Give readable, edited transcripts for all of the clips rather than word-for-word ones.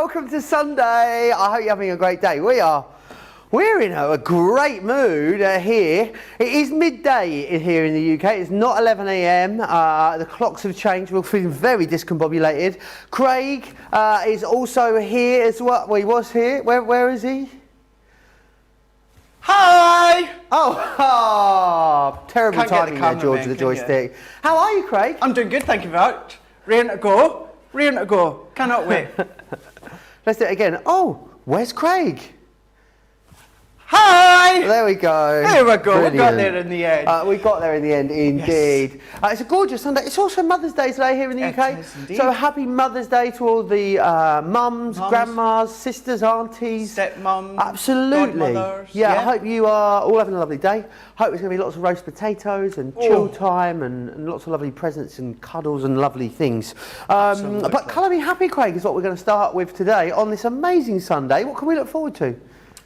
welcome to Sunday. I hope you're having a great day. We're in a great mood here. It is midday here in the UK. It's not 11 a.m. The clocks have changed. We're feeling very discombobulated. Craig is also here as well. Well, he was here. Where is he? Hi! Oh, terrible timing there, George, with the joystick. How are you, Craig? I'm doing good, thank you very much. Raring to go. Raring to go. Cannot wait. Let's do it again. Oh, where's Craig? Hi! There we go. There we go. Brilliant. We got there in the end. We got there in the end, indeed. Yes. It's a gorgeous Sunday. It's also Mother's Day today here in the UK. It is indeed. So happy Mother's Day to all the mums, grandmas, sisters, aunties. Stepmums. Absolutely. Godmothers. Yeah, I hope you are all having a lovely day. Hope there's going to be lots of roast potatoes and chill time and lots of lovely presents and cuddles and lovely things. But colour me happy, Craig, is what we're going to start with today on this amazing Sunday. What can we look forward to?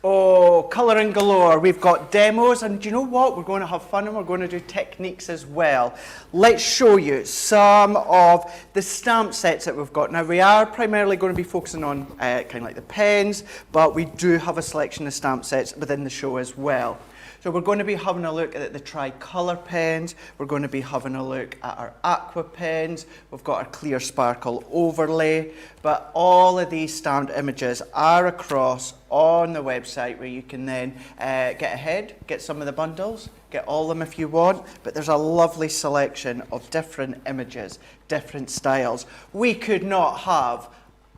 Oh, colouring galore. We've got demos, and do you know what? We're going to have fun and we're going to do techniques as well. Let's show you some of the stamp sets that we've got. Now, we are primarily going to be focusing on kind of like the pens, but we do have a selection of stamp sets within the show as well. So we're going to be having a look at the tri-colour pens, we're going to be having a look at our aqua pens, we've got our clear sparkle overlay, but all of these stamped images are across on the website where you can then get ahead, get some of the bundles, get all of them if you want, but there's a lovely selection of different images, different styles. We could not have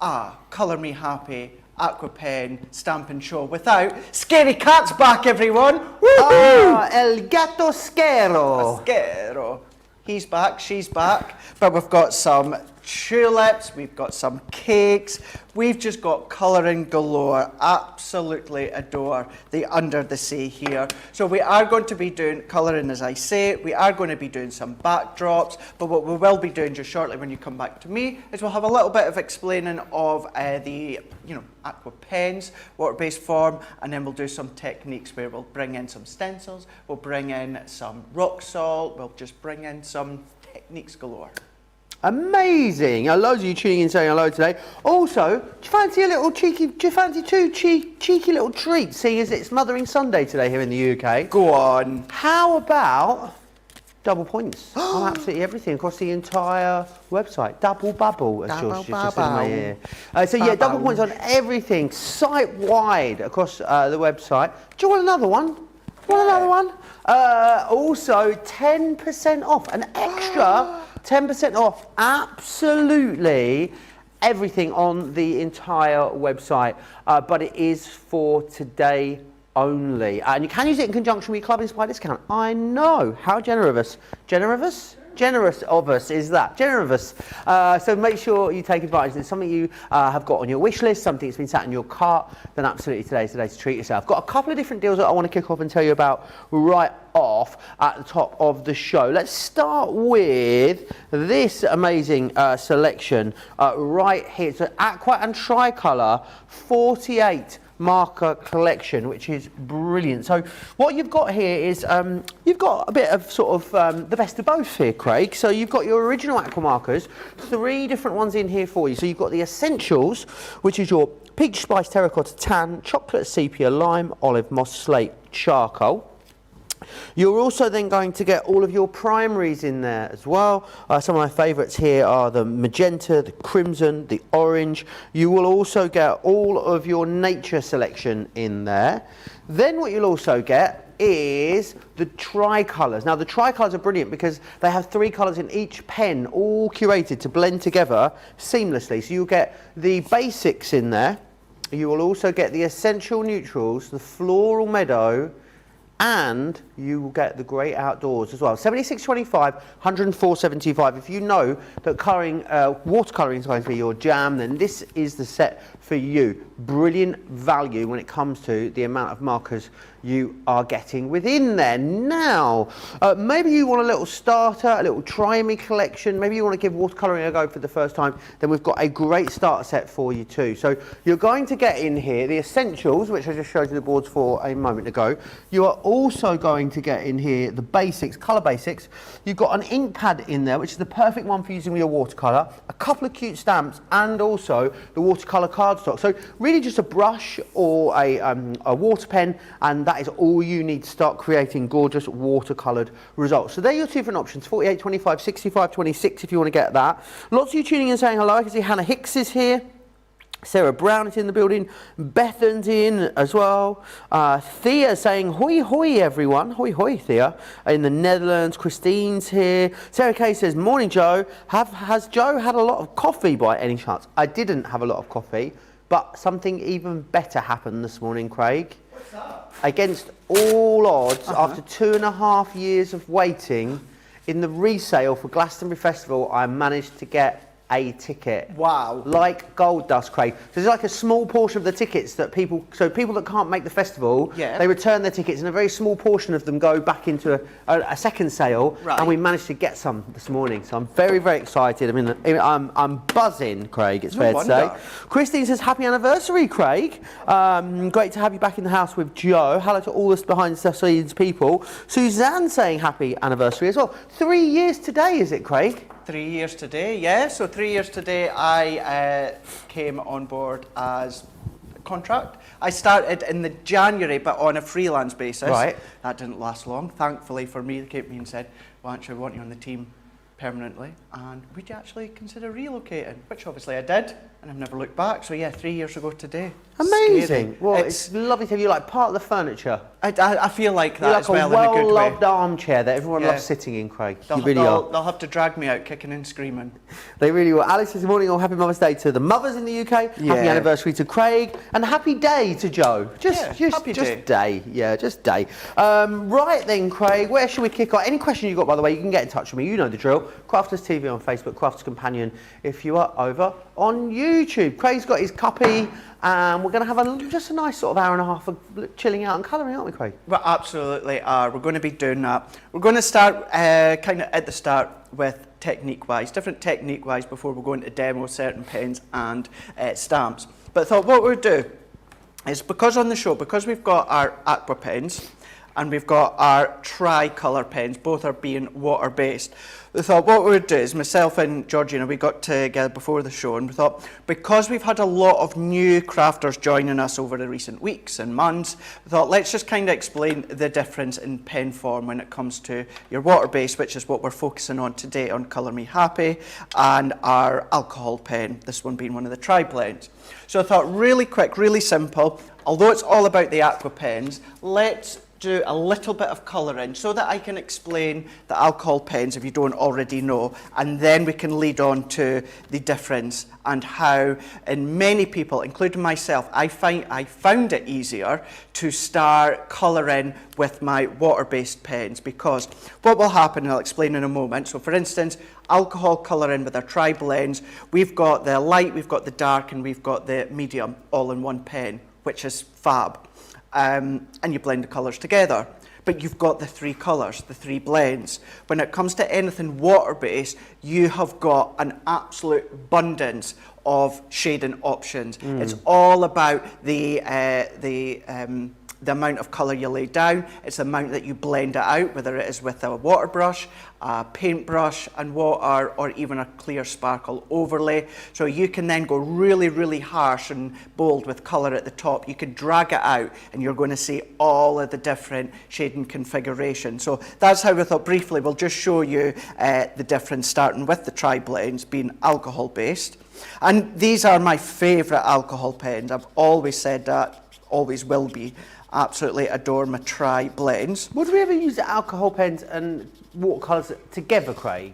a Colour Me Happy Aqua Pen Stamp and Show without Scary Cat's back, everyone! Ah, El Gato Scaro. Scaro. He's back, she's back, but we've got some tulips, we've got some cakes, we've just got colouring galore. Absolutely adore the under the sea here. So we are going to be doing colouring, as I say, we are going to be doing some backdrops, but what we will be doing just shortly when you come back to me is we'll have a little bit of explaining of the aqua pens, water-based form, and then we'll do some techniques where we'll bring in some stencils, we'll bring in some rock salt, we'll just bring in some techniques galore. Amazing! Loads of you tuning in saying hello today. Also, do you fancy a little cheeky? Do you fancy two cheeky little treats? Seeing as it's Mothering Sunday today here in the UK. Go on. How about double points on absolutely everything across the entire website? Double bubble, as George just said in my ear. So yeah, double points on everything, site-wide across the website. Do you want another one? Want another one? Also, 10% off, an extra 10% off absolutely everything on the entire website, but it is for today only. And you can use it in conjunction with your Club Inspired discount. I know. How generous. Generous? Generous of us is that. Generous. So make sure you take advantage. It's something you have got on your wish list, something that's been sat in your cart, then absolutely today's the day to treat yourself. Got a couple of different deals that I want to kick off and tell you about right off at the top of the show. Let's start with this amazing selection right here. It's an aqua and tricolour 48 marker collection, which is brilliant. So what you've got here is you've got a bit of sort of the best of both here, Craig. So you've got your original aqua markers, 3 different ones in here for you. So you've got the essentials, which is your peach spice terracotta tan, chocolate sepia lime, olive moss slate charcoal. You're also then going to get all of your primaries in there as well. Some of my favourites here are the magenta, the crimson, the orange. You will also get all of your nature selection in there. Then what you'll also get is the tricolours. Now the tricolours are brilliant because they have 3 colours in each pen, all curated to blend together seamlessly. So you'll get the basics in there. You will also get the essential neutrals, the floral meadow, and you will get the great outdoors as well. 76.25, 104.75. If you know that watercolouring is going to be your jam, then this is the set for you. Brilliant value when it comes to the amount of markers you are getting within there. Now, maybe you want a little starter, a little try me collection, maybe you want to give watercolouring a go for the first time, then we've got a great starter set for you too. So you're going to get in here the essentials, which I just showed you the boards for a moment ago. You are also going going to get in here the basics, colour basics. You've got an ink pad in there, which is the perfect one for using with your watercolour, a couple of cute stamps, and also the watercolour cardstock. So really just a brush or a water pen, and that is all you need to start creating gorgeous watercoloured results. So they're your two different options, 48, 25, 65, 26 if you want to get that. Lots of you tuning in and saying hello. I can see Hannah Hicks is here. Sarah Brown is in the building. Bethan's in as well. Thea saying hoi hoi everyone. Hoi hoi Thea. In the Netherlands. Christine's here. Sarah Kay says, morning Joe. Has Joe had a lot of coffee by any chance? I didn't have a lot of coffee, but something even better happened this morning, Craig. What's that? Against all odds, after 2.5 years of waiting, in the resale for Glastonbury Festival, I managed to get a ticket. Wow. Like gold dust, Craig. So there's like a small portion of the tickets that people that can't make the festival, they return their tickets, and a very small portion of them go back into a second sale, and we managed to get some this morning. So I'm very, very excited. I mean, I'm buzzing, Craig, it's fair to say. Christine says, happy anniversary, Craig. Great to have you back in the house with Joe. Hello to all us behind the scenes people. Suzanne saying happy anniversary as well. 3 years today, is it, Craig? 3 years today, yeah. So 3 years today, I came on board as a contract. I started in the January, but on a freelance basis. Right. That didn't last long. Thankfully for me, they came to me and said, well, actually, we want you on the team permanently, and would you actually consider relocating? Which obviously I did, and I've never looked back. So yeah, 3 years ago today. Amazing. Scary. Well, it's lovely to have you like part of the furniture. I feel like that You're like as well, a in a good way. well-loved armchair that everyone loves sitting in, Craig. You really are. They'll have to drag me out kicking and screaming. They really will. Alice says, morning all, happy Mother's Day to the mothers in the UK, happy anniversary to Craig, and happy day to Joe. Just day. Yeah, just day. Right then, Craig, where should we kick off? Any question you got, by the way, you can get in touch with me. You know the drill. Crafters TV on Facebook, Crafters Companion if you are over on YouTube. Craig's got his cuppy, and we're going to have just a nice sort of hour and a half of chilling out and colouring, aren't we, Craig? We absolutely are. We're going to be doing that. We're going to start kind of at the start with technique-wise, different technique-wise before we go into demo certain pens and stamps. But I thought what we'd do is, because on the show, because we've got our Aqua pens and we've got our tri-colour pens, both are being water-based, we thought what we would do is, myself and Georgina, we got together before the show, and we thought, because we've had a lot of new crafters joining us over the recent weeks and months, we thought let's just kind of explain the difference in pen form when it comes to your water-based, which is what we're focusing on today on Colour Me Happy, and our alcohol pen, this one being one of the tri-blends. So I thought really quick, really simple, although it's all about the Aqua pens, let's do a little bit of colouring so that I can explain the alcohol pens if you don't already know, and then we can lead on to the difference and how, in many people, including myself, I found it easier to start colouring with my water-based pens, because what will happen, and I'll explain in a moment. So for instance, alcohol colouring with our tri-blends, we've got the light, we've got the dark, and we've got the medium all in one pen, which is fab. And you blend the colours together. But you've got the three colours, the three blends. When it comes to anything water-based, you have got an absolute abundance of shading options. It's all about the amount of colour you lay down. It's the amount that you blend it out, whether it is with a water brush, a paintbrush and water, or even a clear sparkle overlay. So you can then go really, really harsh and bold with colour at the top. You can drag it out and you're going to see all of the different shading configurations. So that's how we thought briefly we'll just show you the difference, starting with the tri-blends being alcohol based. And these are my favourite alcohol pens. I've always said that, always will be. Absolutely adore my tri-blends. Would we ever use the alcohol pens and watercolours together, Craig?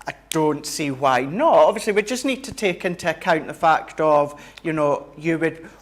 I don't see why not. Obviously, we just need to take into account the fact of, you know,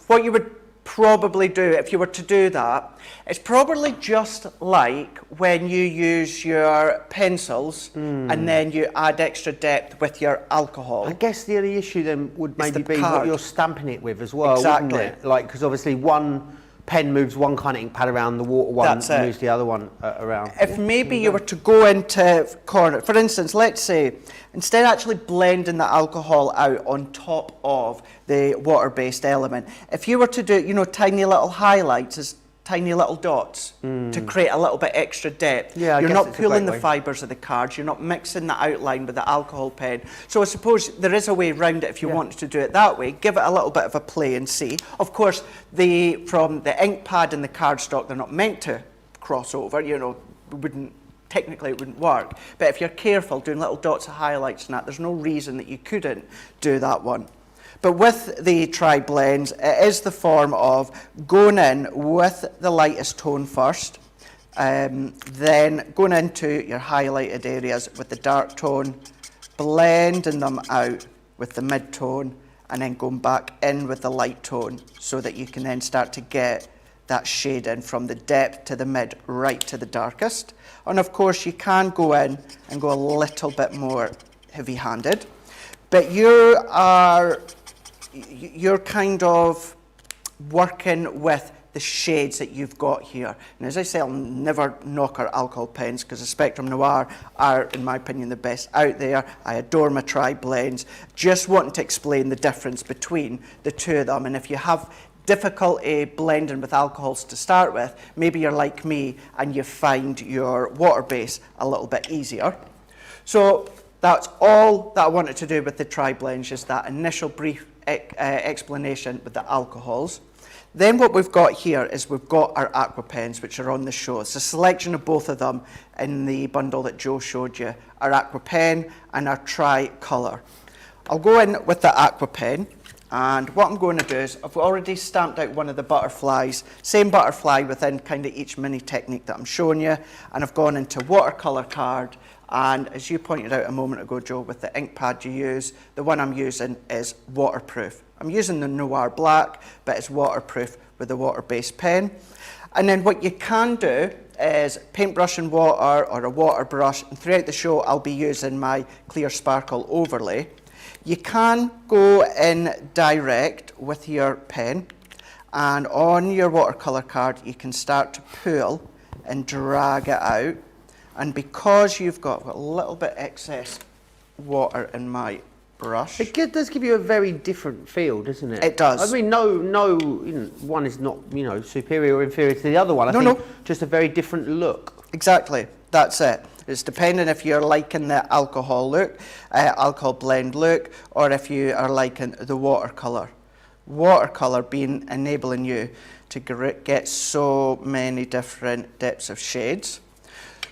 what you would probably do if you were to do that. It's probably just like when you use your pencils and then you add extra depth with your alcohol. I guess the only issue then would maybe be what you're stamping it with as well, exactly. Wouldn't it? Like, because obviously one pen moves one kind of ink pad around, the water one moves the other one around. If maybe you were to go into corner, for instance, let's say, instead of actually blending the alcohol out on top of the water-based element, if you were to do, you know, tiny little highlights, as tiny little dots to create a little bit extra depth. Yeah, I you're guess not it's a pulling great the way. fibres of the cards, you're not mixing the outline with the alcohol pen. So I suppose there is a way around it if you wanted to do it that way. Give it a little bit of a play and see. Of course, from the ink pad and the cardstock, they're not meant to cross over, you know, technically it wouldn't work. But if you're careful, doing little dots of highlights and that, there's no reason that you couldn't do that one. But with the tri-blends, it is the form of going in with the lightest tone first, then going into your highlighted areas with the dark tone, blending them out with the mid-tone, and then going back in with the light tone so that you can then start to get that shading from the depth to the mid right to the darkest. And of course you can go in and go a little bit more heavy-handed, but you're kind of working with the shades that you've got here. And as I say, I'll never knock our alcohol pens because the Spectrum Noir are, in my opinion, the best out there. I adore my tri-blends. Just wanting to explain the difference between the two of them. And if you have difficulty blending with alcohols to start with, maybe you're like me and you find your water base a little bit easier. So that's all that I wanted to do with the tri-blends, just that initial brief explanation with the alcohols. Then what we've got here is we've got our aqua pens, which are on the show. It's a selection of both of them in the bundle that Joe showed you, our aqua pen and our tri-colour. I'll go in with the aqua pen, and what I'm going to do is I've already stamped out one of the butterflies, same butterfly within kind of each mini technique that I'm showing you, and I've gone into watercolour card. And as you pointed out a moment ago, Joe, with the ink pad you use, the one I'm using is waterproof. I'm using the Noir Black, but it's waterproof with a water-based pen. And then what you can do is paintbrush and water or a water brush, and throughout the show I'll be using my clear sparkle overlay. You can go in direct with your pen, and on your watercolour card you can start to pull and drag it out. And because you've got a little bit excess water in my brush. It does give you a very different feel, doesn't it? It does. I mean, no, you know, one is not, you know, superior or inferior to the other one. I think just a very different look. Exactly, that's it. It's depending if you're liking the alcohol look, alcohol blend look, or if you are liking the watercolour. Watercolour being enabling you to get so many different depths of shades.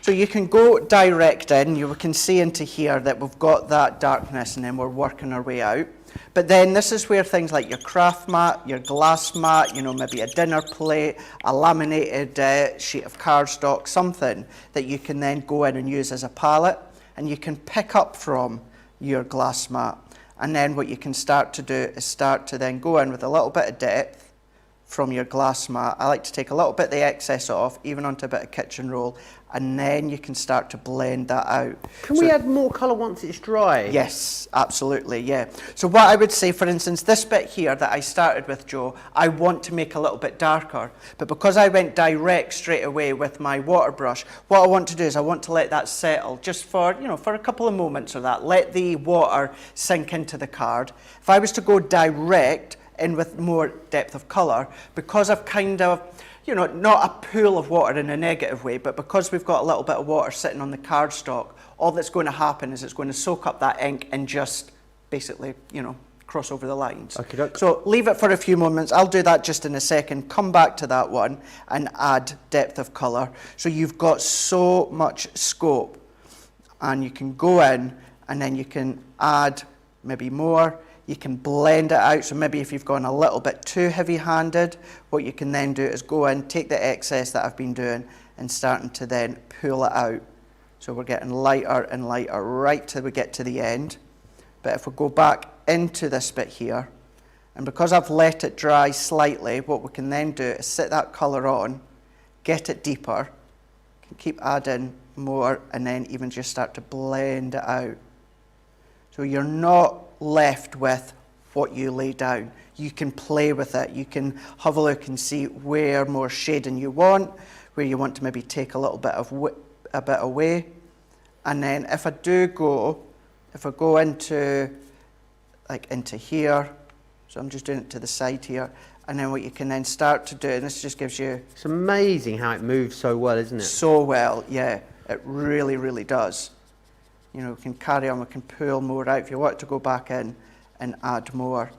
So you can go direct in, you can see into here that we've got that darkness and then we're working our way out. But then this is where things like your craft mat, your glass mat, you know, maybe a dinner plate, a laminated sheet of cardstock, something that you can then go in and use as a palette, and you can pick up from your glass mat. And then what you can start to do is start to then go in with a little bit of depth from your glass mat. I like to take a little bit of the excess off, even onto a bit of kitchen roll, and then you can start to blend that out. Can we add more colour once it's dry? Yes, absolutely, yeah. So what I would say, for instance, this bit here that I started with, Joe, I want to make a little bit darker, but because I went direct straight away with my water brush, what I want to do is I want to let that settle just for, you know, for a couple of moments or that. Let the water sink into the card. If I was to go direct in with more depth of colour, because I've kind of, you know, not a pool of water in a negative way, but because we've got a little bit of water sitting on the cardstock, all that's going to happen is it's going to soak up that ink and just basically, you know, cross over the lines. Okay. So leave it for a few moments. I'll do that just in a second. Come back to that one and add depth of colour. So you've got so much scope, and you can go in and then you can add maybe more. You can blend it out, so maybe if you've gone a little bit too heavy-handed, what you can then do is go in, take the excess that I've been doing and starting to then pull it out. So we're getting lighter and lighter right till we get to the end. But if we go back into this bit here, and because I've let it dry slightly, what we can then do is sit that colour on, get it deeper, can keep adding more, and then even just start to blend it out. So you're not left with what you lay down. You can play with it. You can have a look and see where more shading you want, where you want to maybe take a little bit of a bit away. And then if I go into like into here, so I'm just doing it to the side here, And then what you can then start to do, and this just gives you... It's amazing how it moves so well, isn't it? So well, yeah. It really, really does. You know, we can carry on, we can pull more out if you want to go back in and add more.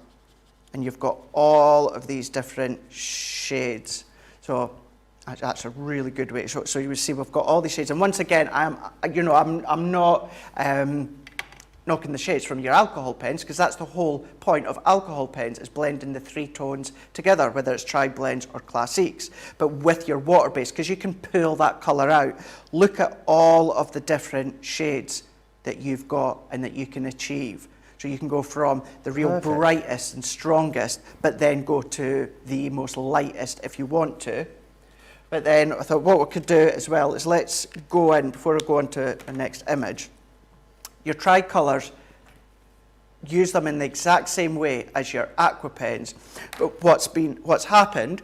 And you've got all of these different shades. So that's a really good way. So you will see we've got all these shades. And once again, I'm not knocking the shades from your alcohol pens, because that's the whole point of alcohol pens, is blending the 3 tones together, whether it's tri-blends or classiques. But with your water-based, because you can pull that colour out. Look at all of the different shades that you've got and that you can achieve. So you can go from the real brightest and strongest, but then go to the most lightest if you want to. But then I thought what we could do as well is let's go in, before I go on to the next image, your tricolours, use them in the exact same way as your aqua pens. But what's happened,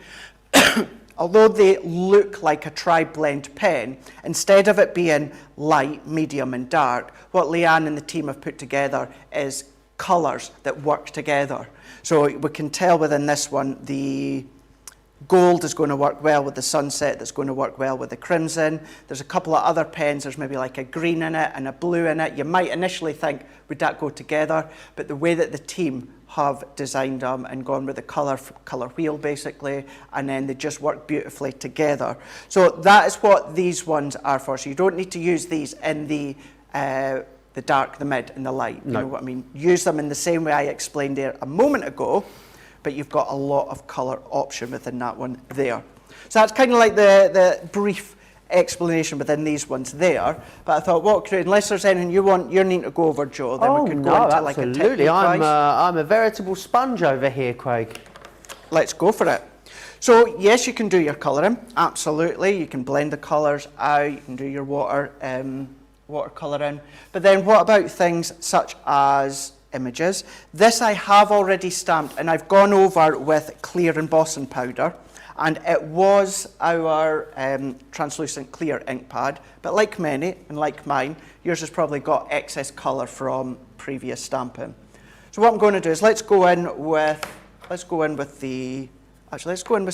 although they look like a tri-blend pen, instead of it being light, medium and dark, what Leanne and the team have put together is colours that work together. So we can tell within this one, the gold is going to work well with the sunset, that's going to work well with the crimson. There's a couple of other pens, there's maybe like a green in it and a blue in it. You might initially think, would that go together? But the way that the team have designed them and gone with the colour wheel basically, and then they just work beautifully together. So that is what these ones are for. So you don't need to use these in the dark, the mid and the light. You know what I mean? Use them in the same way I explained there a moment ago, but you've got a lot of colour option within that one there. So that's kind of like the brief explanation within these ones there. But I thought, what could, unless there's anything you're needing to go over, Joe, then we could go into like a technique. I'm a veritable sponge over here, Craig. Let's go for it. So yes, you can do your colouring, absolutely. You can blend the colours out, you can do your watercolour in. But then what about things such as images? This I have already stamped, and I've gone over with clear embossing powder, and it was our translucent clear ink pad, but like many and like mine, yours has probably got excess colour from previous stamping. So what I'm going to do is let's go in with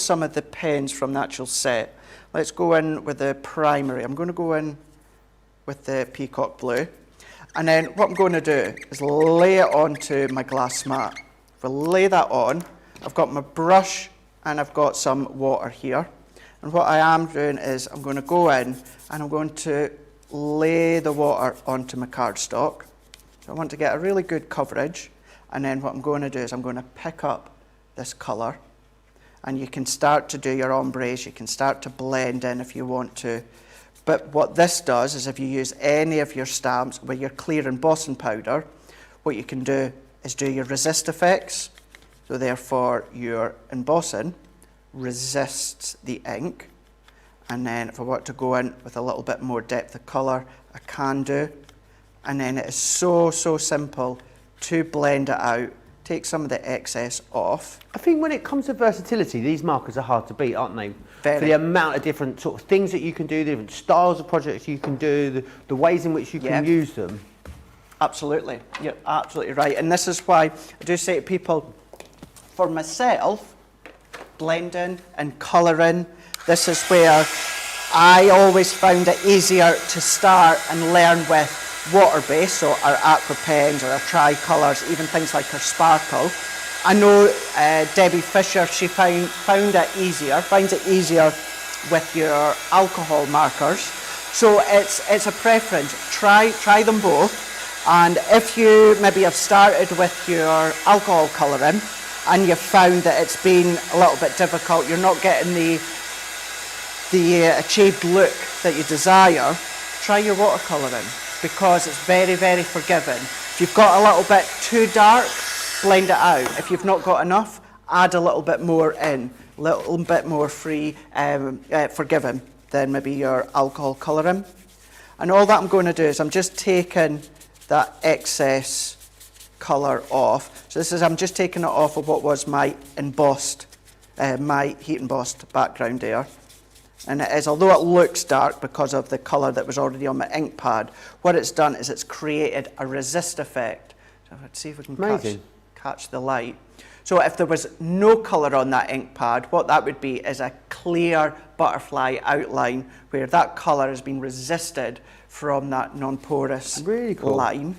some of the pens from the actual set. Let's go in with the primary. I'm going to go in with the peacock blue. And then what I'm going to do is lay it onto my glass mat. If I lay that on, I've got my brush and I've got some water here. And what I am doing is I'm going to go in and I'm going to lay the water onto my cardstock. So I want to get a really good coverage. And then what I'm going to do is I'm going to pick up this colour. And you can start to do your ombres, you can start to blend in if you want to. But what this does is if you use any of your stamps with your clear embossing powder, what you can do is do your resist effects. So therefore your embossing resists the ink. And then if I want to go in with a little bit more depth of colour, I can do. And then it is so simple to blend it out. Take some of the excess off. I think when it comes to versatility, these markers are hard to beat, aren't they? Very. For the amount of different sort of things that you can do, the different styles of projects you can do, the ways in which you can use them. Absolutely, you're absolutely right. And this is why I do say to people, for myself, blending and colouring, this is where I always found it easier to start and learn with water-based, so our aqua pens or our tri-colours, even things like our sparkle. I know Debbie Fisher, she finds it easier with your alcohol markers. So it's a preference. Try them both. And if you maybe have started with your alcohol colouring and you've found that it's been a little bit difficult, you're not getting the achieved look that you desire, try your watercolouring, because it's very forgiving. If you've got a little bit too dark, blend it out. If you've not got enough, add a little bit more in, a little bit more forgiving than maybe your alcohol colouring. And all that I'm going to do is I'm just taking that excess colour off. So I'm just taking it off of what was my embossed, my heat embossed background there. And it is, although it looks dark because of the colour that was already on my ink pad, what it's done is it's created a resist effect. So let's see if we can catch the light. So if there was no colour on that ink pad, what that would be is a clear butterfly outline where that colour has been resisted from that non-porous Really cool. line.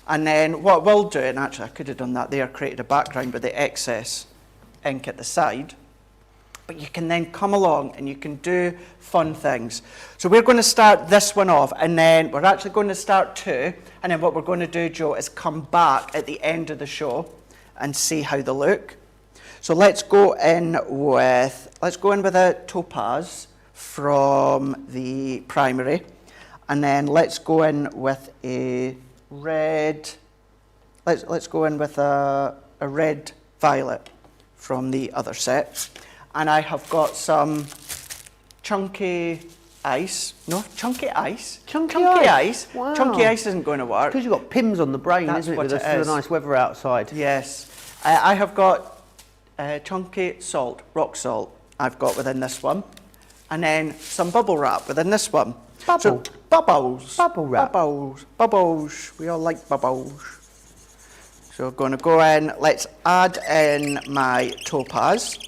And then what we'll do, and actually I could have done that there, created a background with the excess ink at the side. But you can then come along and you can do fun things. So we're going to start this one off, and then we're actually going to start two. And then what we're going to do, Joe, is come back at the end of the show and see how they look. So let's go in with a topaz from the primary, and then let's go in with a red. Let's go in with a red violet from the other set. And I have got some chunky ice. No, chunky ice. Chunky ice? Wow. Chunky ice isn't going to work. Because you've got pims on the brain, That's isn't it? what With it is. the nice weather outside. Yes. I have got chunky salt, rock salt, I've got within this one. And then some bubble wrap within this one. Bubble? So, bubbles. Bubble wrap. Bubbles. Bubbles. We all like bubbles. So we're going to go in. Let's add in my topaz.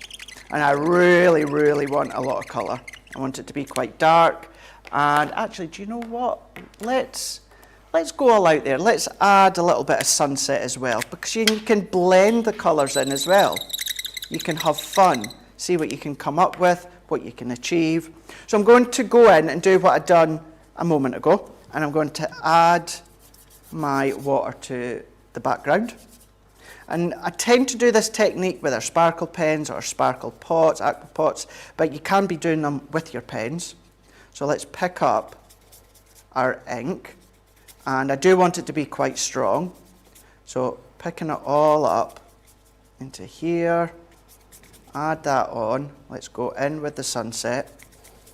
And I really, really want a lot of colour. I want it to be quite dark. And actually, do you know what? Let's go all out there. Let's add a little bit of sunset as well, because you can blend the colours in as well. You can have fun, see what you can come up with, what you can achieve. So I'm going to go in and do what I'd done a moment ago, and I'm going to add my water to the background. And I tend to do this technique with our sparkle pens or sparkle pots, aqua pots, but you can be doing them with your pens. So let's pick up our ink, and I do want it to be quite strong. So picking it all up into here, add that on. Let's go in with the sunset,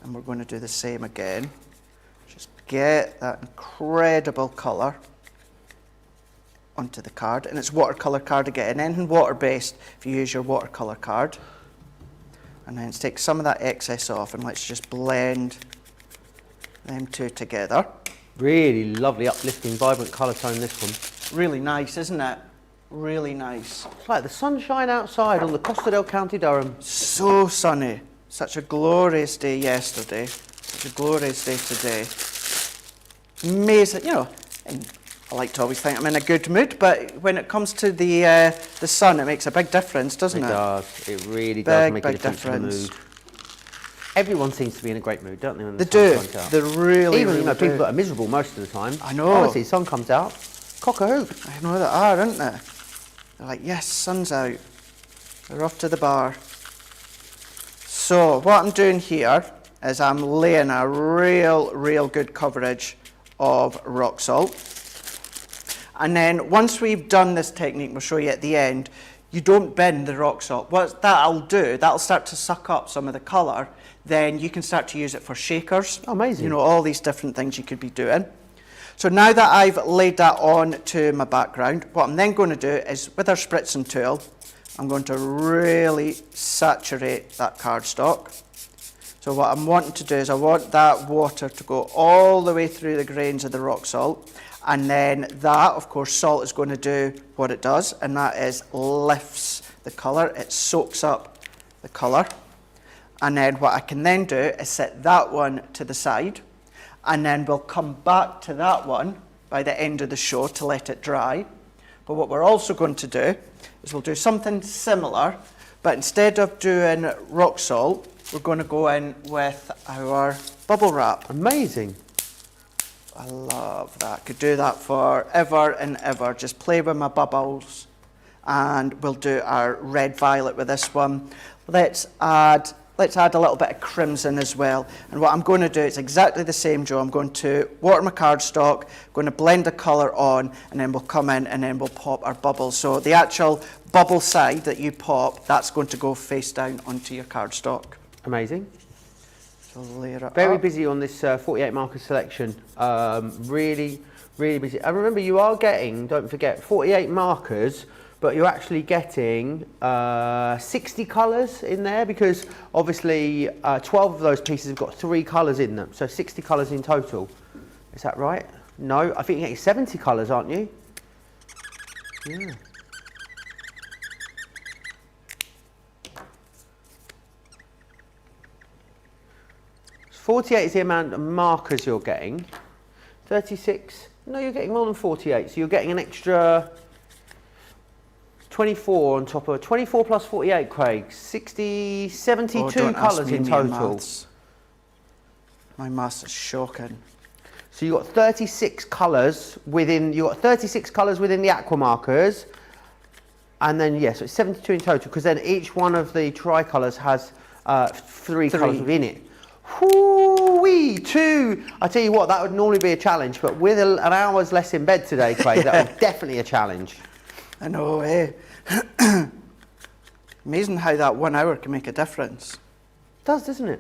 and we're going to do the same again. Just get that incredible colour onto the card, and it's watercolour card again, anything water-based if you use your watercolour card. And then let's take some of that excess off, and let's just blend them two together. Really lovely, uplifting, vibrant colour tone, this one. Really nice, isn't it? Really nice. It's like the sunshine outside on the Costa del County Durham. So sunny. Such a glorious day yesterday. Such a glorious day today. Amazing, you know, and I like to always think I'm in a good mood, but when it comes to the sun, it makes a big difference, doesn't it? It does. It really does make a Big difference to the difference. mood. Everyone seems to be in a great mood, don't they, when the They sun do. comes out? They really, Even, really people do. that are miserable most of the time. I know. Honestly, sun comes out, cock a hoop. I know they are, aren't they? They're like, yes, sun's out. They're off to the bar. So what I'm doing here is I'm laying a real good coverage of rock salt. And then once we've done this technique, we'll show you at the end, you don't bend the rock salt. What that'll do, that'll start to suck up some of the colour. Then you can start to use it for shakers. Amazing. You know, all these different things you could be doing. So now that I've laid that on to my background, what I'm then going to do is, with our spritzing tool, I'm going to really saturate that cardstock. So what I'm wanting to do is I want that water to go all the way through the grains of the rock salt. And then that, of course, salt is going to do what it does, and that is lifts the colour. It soaks up the colour. And then what I can then do is set that one to the side, and then we'll come back to that one by the end of the show to let it dry. But what we're also going to do is we'll do something similar, but instead of doing rock salt, we're going to go in with our bubble wrap. Amazing. I love that. Could do that forever and ever. Just play with my bubbles. And we'll do our red violet with this one. Let's add a little bit of crimson as well. And what I'm going to do is exactly the same, Joe. I'm going to water my cardstock, going to blend the colour on, and then we'll come in and then we'll pop our bubbles. So the actual bubble side that you pop, that's going to go face down onto your cardstock. Amazing. So layer it Very up. busy on this 48 marker selection. Really busy. And remember, you are getting, don't forget, 48 markers, but you're actually getting 60 colours in there, because obviously 12 of those pieces have got 3 colours in them, so 60 colours in total. Is that right? No, I think you're getting 70 colours, aren't you? Yeah. 48 is the amount of markers you're getting. 36, no, you're getting more than 48, so you're getting an extra 24 on top of 24 plus 48, Craig. 72 colours in total. My maths is shocking. So you've got 36 colours within. You've got 36 colours within the Aqua Markers, and then so it's 72 in total. Because then each one of the tricolours has 3 colours within it. Whoo-wee, 2. I tell you what, that would normally be a challenge, but with an hour's less in bed today, Craig, that was definitely a challenge. I know, eh? Amazing how that 1 hour can make a difference. It does, doesn't it?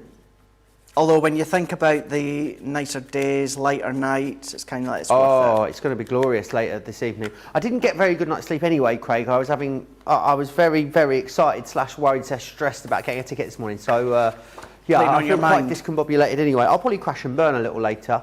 Although when you think about the nicer days, lighter nights, it's kind of like it's worth it. It's going to be glorious later this evening. I didn't get very good night's sleep anyway, Craig. I was very, very excited / worried / stressed about getting a ticket this morning. So, I feel quite discombobulated anyway. I'll probably crash and burn a little later.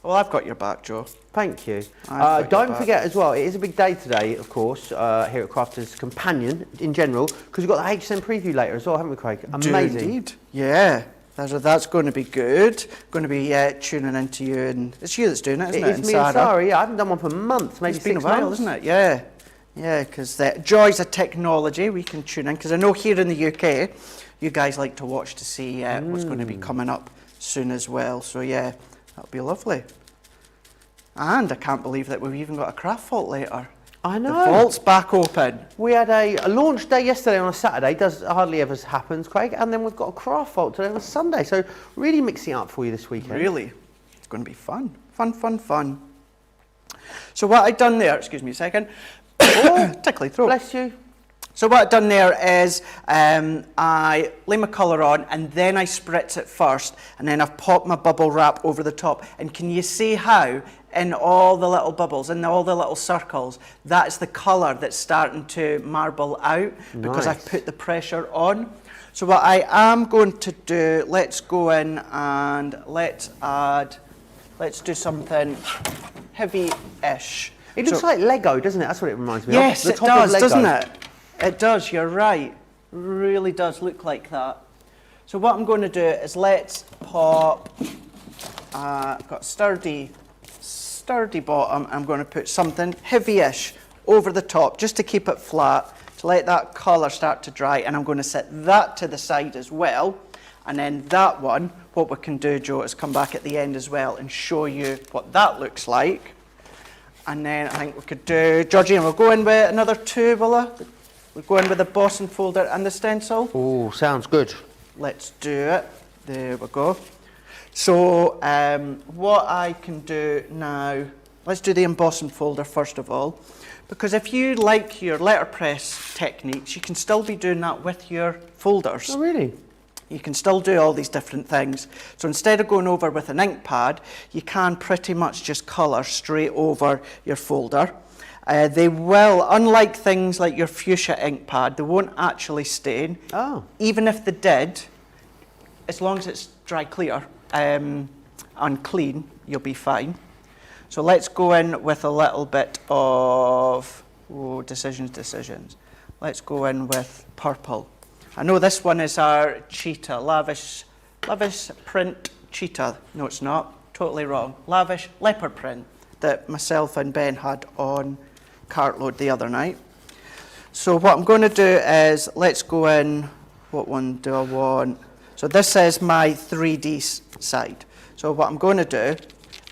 Well, I've got your back, Joe. Thank you. Don't forget as well, it is a big day today, of course, here at Crafters Companion in general, because we've got the HSN preview later as well, haven't we, Craig? Amazing. Indeed. Yeah. That's going to be good. Going to be tuning into you, and it's you that's doing it, isn't it? It's me and Sarah, yeah. I haven't done one for months, maybe 6 months. It's been a while, isn't it? Yeah. Yeah, because the joys of technology, we can tune in, because I know here in the UK, you guys like to watch to see what's going to be coming up soon as well. So yeah, that'll be lovely. And I can't believe that we've even got a craft vault later. I know. The vault's back open. We had a launch day yesterday on a Saturday, does hardly ever happens, Craig, and then we've got a craft vault today on a Sunday, so really mixing it up for you this weekend. Really? It's going to be fun. Fun. So what I've done there, excuse me a second, tickly throat. Bless you. So what I've done there is I lay my colour on and then I spritz it first, and then I've popped my bubble wrap over the top. And can you see how in all the little bubbles, in all the little circles, that's the colour that's starting to marble out because I've put the pressure on. So what I am going to do, let's go in and let's do something heavy-ish. It looks like Lego, doesn't it? That's what it reminds me of. Yes, it does, doesn't it? It does, you're right. It really does look like that. So what I'm going to do is let's pop, got sturdy bottom. I'm going to put something heavy-ish over the top just to keep it flat, to let that colour start to dry, and I'm going to set that to the side as well. And then that one, what we can do, Joe, is come back at the end as well and show you what that looks like. And then I think we could do, Georgie, and we'll go in with another 2, Willa. We'll go in with the embossing folder and the stencil. Oh, sounds good. Let's do it. There we go. So what I can do now, let's do the embossing folder first of all, because if you like your letterpress techniques, you can still be doing that with your folders. Oh, really? You can still do all these different things. So instead of going over with an ink pad, you can pretty much just colour straight over your folder. They will, unlike things like your fuchsia ink pad, they won't actually stain. Oh. Even if they did, as long as it's dry clear and clean, you'll be fine. So let's go in with a little bit of, decisions. Let's go in with purple. I know this one is our cheetah, lavish print cheetah. No, it's not. Totally wrong. Lavish leopard print that myself and Ben had on cartload the other night. So what I'm going to do is, let's go in, what one do I want? So this is my 3D side. So what I'm going to do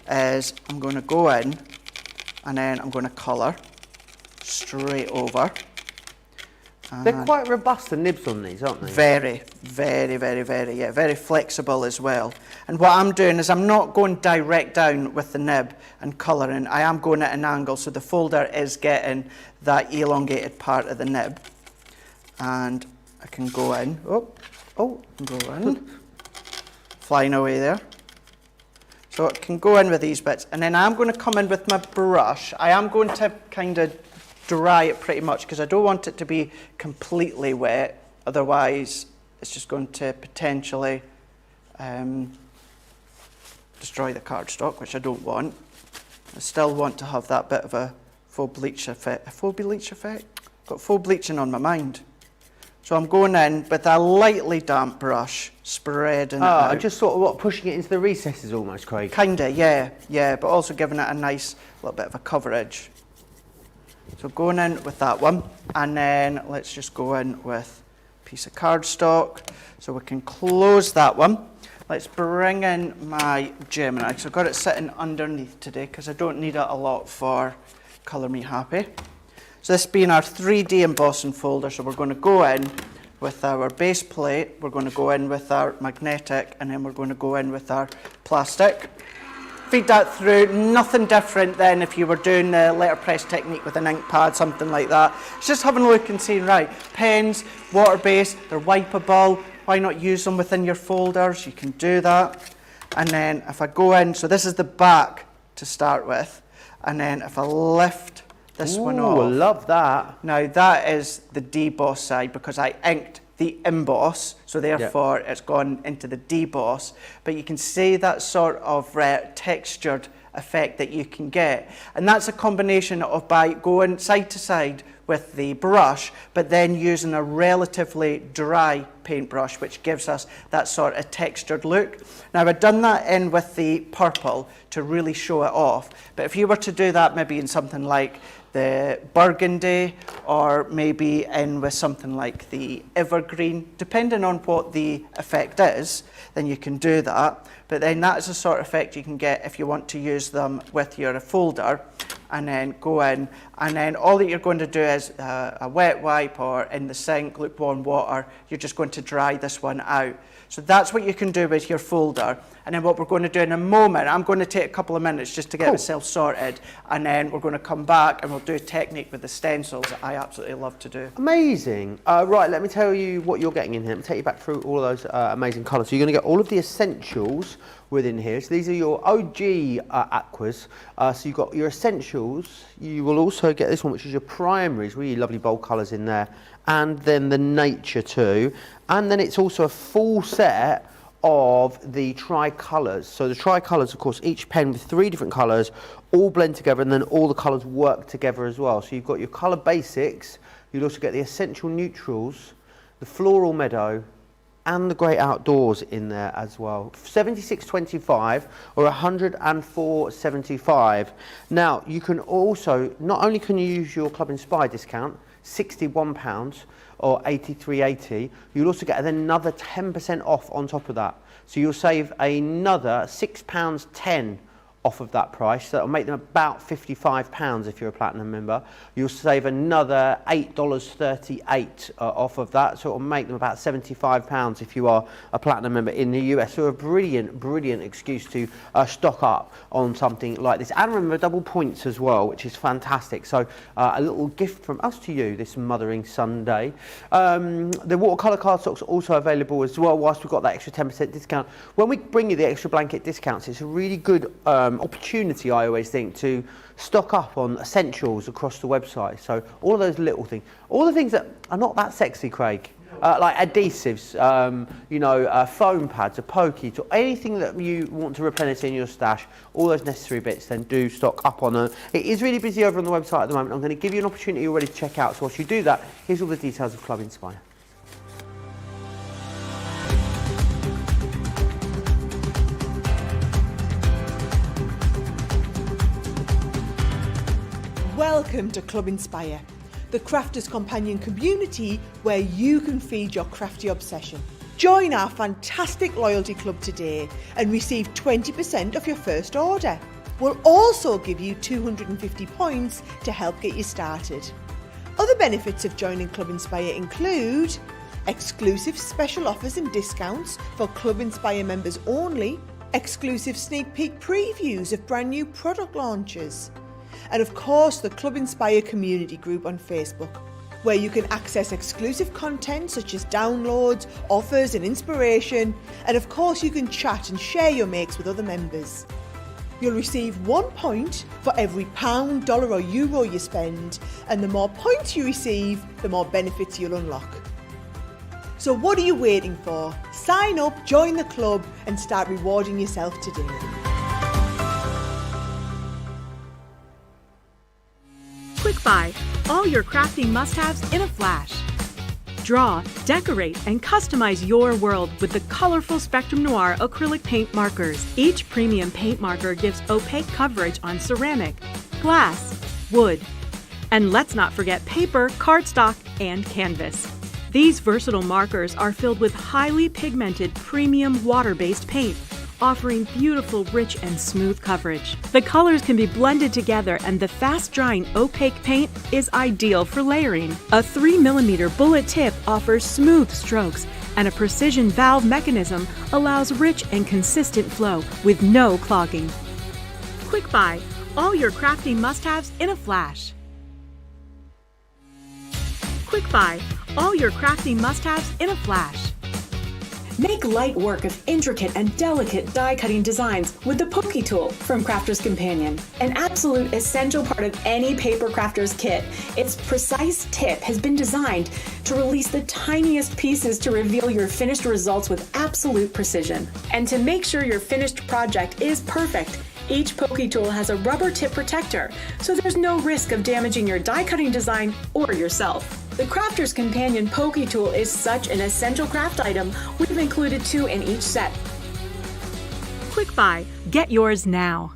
is I'm going to go in and then I'm going to colour straight over. They're quite robust, the nibs on these, aren't they? Very, yeah, very flexible as well. And what I'm doing is I'm not going direct down with the nib and colouring. I am going at an angle, so the folder is getting that elongated part of the nib. And I can go in, go in, flying away there. So it can go in with these bits, and then I'm going to come in with my brush. I am going to kind of dry it pretty much because I don't want it to be completely wet, otherwise it's just going to potentially destroy the cardstock, which I don't want. I still want to have that bit of a faux bleach effect. Got faux bleaching on my mind. So I'm going in with a lightly damp brush, spreading it out. Just sort of pushing it into the recesses almost, Craig. Kinda, yeah, but also giving it a nice little bit of a coverage. So going in with that one, and then let's just go in with a piece of cardstock so we can close that one. Let's bring in my Gemini. So I've got it sitting underneath today because I don't need it a lot for Colour Me Happy. So this being our 3D embossing folder, so we're going to go in with our base plate, we're going to go in with our magnetic, and then we're going to go in with our plastic. Feed that through, nothing different than if you were doing the letterpress technique with an ink pad, something like that. It's just having a look and saying, right, pens, water-based, they're wipeable, why not use them within your folders? You can do that. And then if I go in, so this is the back to start with, and then if I lift this one off. I love that. Now that is the deboss side because I inked the emboss, so therefore it's gone into the deboss. But you can see that sort of textured effect that you can get. And that's a combination of by going side to side with the brush, but then using a relatively dry paintbrush, which gives us that sort of textured look. Now I've done that in with the purple to really show it off, but if you were to do that maybe in something like the burgundy, or maybe in with something like the evergreen, depending on what the effect is, then you can do that. But then that's the sort of effect you can get if you want to use them with your folder, and then go in, and then all that you're going to do is a wet wipe or in the sink, lukewarm water, you're just going to dry this one out. So that's what you can do with your folder. And then what we're going to do in a moment, I'm going to take a couple of minutes just to get myself sorted, and then we're going to come back and we'll do a technique with the stencils that I absolutely love to do. Amazing. Right, let me tell you what you're getting in here. Let me take you back through all of those amazing colours. So you're going to get all of the essentials within here. So these are your OG aquas. So you've got your essentials. You will also get this one, which is your primaries, really lovely bold colours in there. And then the nature too. And then it's also a full set of the tricolours. So the tricolours, of course, each pen with 3 different colours, all blend together, and then all the colours work together as well. So you've got your colour basics, you'll also get the essential neutrals, the floral meadow, and the great outdoors in there as well. $76.25 or $104.75. Now you can also, not only can you use your Club Inspire discount, £61 or $83.80, you'll also get another 10% off on top of that. So you'll save another £6.10 off of that price. So that'll make them about £55 if you're a Platinum member. You'll save another $8.38 off of that. So it'll make them about £75 if you are a Platinum member in the US. So a brilliant, brilliant excuse to stock up on something like this. And remember, double points as well, which is fantastic. So a little gift from us to you this Mothering Sunday. The watercolour cardstock's also available as well, whilst we've got that extra 10% discount. When we bring you the extra blanket discounts, it's a really good opportunity, I always think, to stock up on essentials across the website. So all of those little things, all the things that are not that sexy, Craig, like adhesives, foam pads, a pokey, or anything that you want to replenish in your stash, all those necessary bits, then do stock up on them. It is really busy over on the website at the moment. I'm going to give you an opportunity already to check out. So whilst you do that, here's all the details of Club Inspire. Welcome to Club Inspire, the crafters' companion community where you can feed your crafty obsession. Join our fantastic loyalty club today and receive 20% of your first order. We'll also give you 250 points to help get you started. Other benefits of joining Club Inspire include exclusive special offers and discounts for Club Inspire members only, exclusive sneak peek previews of brand new product launches, and of course the Club Inspire community group on Facebook, where you can access exclusive content such as downloads, offers and inspiration, and of course you can chat and share your makes with other members. You'll receive 1 point for every £1, dollar or euro you spend, and the more points you receive, the more benefits you'll unlock. So what are you waiting for? Sign up, join the club and start rewarding yourself today. Quick Buy, all your crafting must-haves in a flash. Draw, decorate, and customize your world with the colorful Spectrum Noir acrylic paint markers. Each premium paint marker gives opaque coverage on ceramic, glass, wood, and let's not forget paper, cardstock, and canvas. These versatile markers are filled with highly pigmented premium water-based paint, offering beautiful, rich, and smooth coverage. The colors can be blended together, and the fast-drying opaque paint is ideal for layering. A 3mm bullet tip offers smooth strokes, and a precision valve mechanism allows rich and consistent flow with no clogging. Quick buy, all your crafty must-haves in a flash. Quick buy, all your crafty must-haves in a flash. Make light work of intricate and delicate die-cutting designs with the Pokey Tool from Crafter's Companion. An absolute essential part of any paper crafter's kit, its precise tip has been designed to release the tiniest pieces to reveal your finished results with absolute precision. And to make sure your finished project is perfect, each Pokey Tool has a rubber tip protector, so there's no risk of damaging your die-cutting design or yourself. The Crafter's Companion Pokey Tool is such an essential craft item, we've included 2 in each set. Quick buy, get yours now.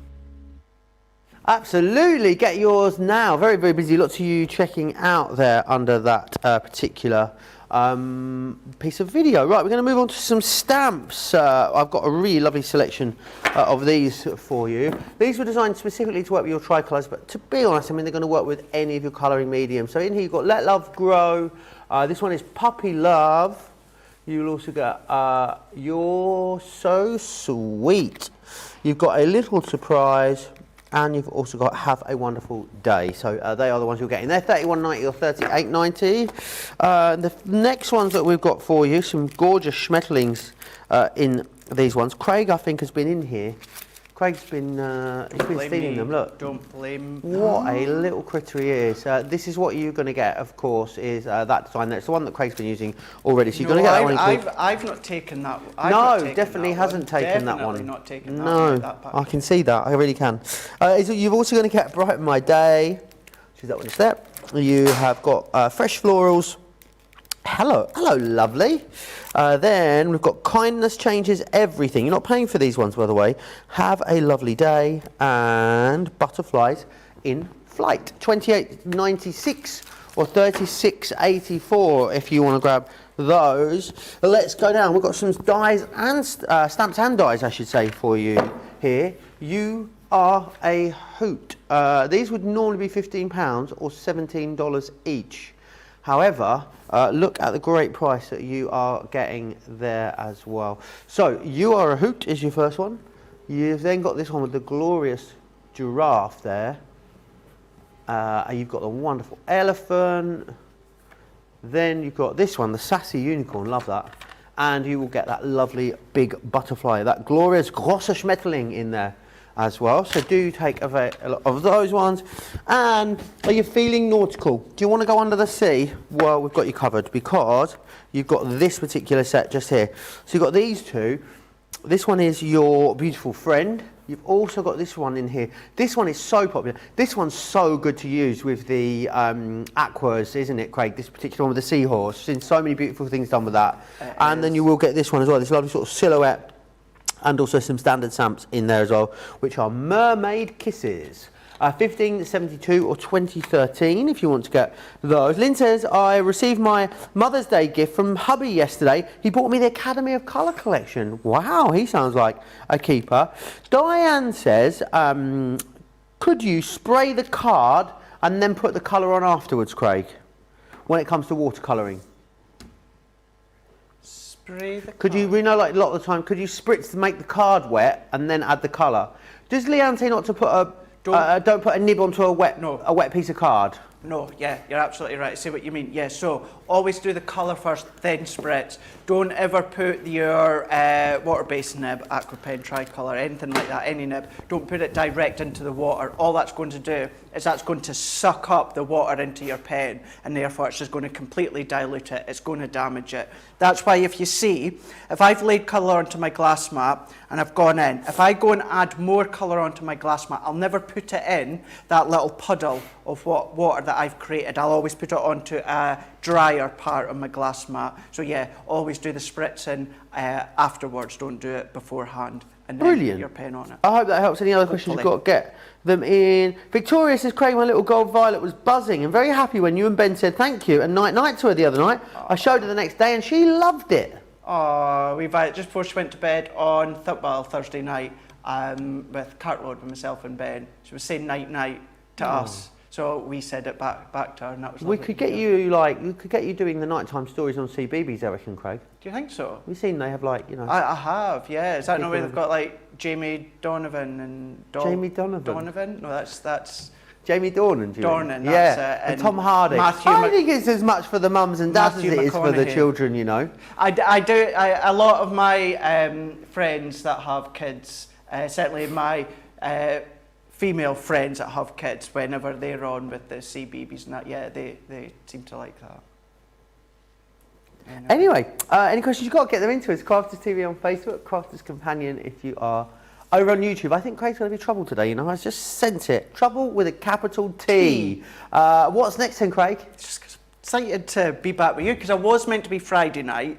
Absolutely, get yours now. Very, very busy. Lots of you checking out there under that particular piece of video. Right, we're going to move on to some stamps. I've got a really lovely selection of these for you. These were designed specifically to work with your tricolours, but to be honest, I mean, they're going to work with any of your colouring mediums. So in here you've got Let Love Grow. This one is Puppy Love. You'll also get You're So Sweet. You've got A Little Surprise. And you've also got Have a Wonderful Day. So they are the ones you're getting. They're $31.90 or $38.90. The next ones that we've got for you, some gorgeous schmetterlings in these ones. Craig, I think, has been in here. Craig's been stealing them. Look. Don't blame. What a little critter he is. This is what you're going to get, of course, is that design there. It's the one that Craig's been using already. So you're going to get that one. I've not taken that one. No, definitely hasn't taken that one. Not taken that no, one. That I can see that. I really can. You've also going to get Brighten My Day. Which is that one there. You have got Fresh Florals. Hello, lovely. Then we've got Kindness Changes Everything. You're not paying for these ones, by the way. Have a Lovely Day and Butterflies in Flight. $28.96 or $36.84 if you want to grab those. Let's go down. We've got some dies and stamps and dies, I should say, for you here. You are a hoot. These would normally be £15 or $17 each. However, look at the great price that you are getting there as well. So, You Are a Hoot is your first one. You've then got this one with the glorious giraffe there. You've got the wonderful elephant. Then you've got this one, the sassy unicorn. Love that. And you will get that lovely big butterfly, that glorious große Schmetterling in there as well. So do take a lot of those ones. And are you feeling nautical? Do you want to go under the sea? Well, we've got you covered because you've got this particular set just here. So you've got these two. This one is Your Beautiful Friend. You've also got this one in here. This one is so popular. This one's so good to use with the aquas, isn't it, Craig? This particular one with the Seahorse. Seen so many beautiful things done with that. And then you will get this one as well. This lovely sort of silhouette. And also some standard stamps in there as well, which are Mermaid Kisses. 1572 or 2013 if you want to get those. Lynn says, I received my Mother's Day gift from hubby yesterday. He bought me the Academy of Colour collection. Wow, he sounds like a keeper. Diane says, could you spray the card and then put the colour on afterwards, Craig, when it comes to watercolouring? Could you, we know like a lot of the time, could you spritz to make the card wet and then add the colour? Does Leanne say not to put don't put a nib onto a wet piece of card? No, yeah, you're absolutely right. I see what you mean. Yeah, so always do the colour first, then spritz. Don't ever put your water-based nib, Aqua Pen, Tricolour, anything like that, any nib. Don't put it direct into the water. All that's going to do is that's going to suck up the water into your pen, and therefore it's just going to completely dilute it. It's going to damage it. That's why if you see, if I've laid colour onto my glass mat and I've gone in, if I go and add more colour onto my glass mat, I'll never put it in that little puddle of water that I've created, I'll always put it onto a drier part of my glass mat. So yeah, always do the spritzing afterwards, don't do it beforehand. And then Brilliant. put your pen on it. I hope that helps. Any other questions you've got, get them in. Victoria says, Craig, my little gold violet was buzzing and very happy when you and Ben said thank you and night to her the other night. I showed her the next day and she loved it. Oh, we've just before she went to bed on Thursday night with Cartload with myself and Ben. She was saying night to us. So we said it back to her, and that was lovely. We could get you doing the nighttime stories on CBeebies, I reckon, Craig. Do you think so? We've seen they have like, you know. I have, yeah. Is that not where they've got like Jamie Donovan and Jamie Donovan? Donovan? No, that's Jamie Dornan, do you Dornan, mean? that's yeah. it. And Tom Hardy. I think it's as much for the mums and dads as it is for the children, you know. I do. A lot of my friends that have kids, certainly my female friends that have kids, whenever they're on with the CBeebies and that, yeah, they seem to like that. Anyway, any questions you've got, get them into us. Crafters TV on Facebook, Crafters Companion if you are over on YouTube. I think Craig's going to be Trouble today, you know. I just sent it. Trouble with a capital T. What's next then, Craig? Just excited to be back with you because I was meant to be Friday night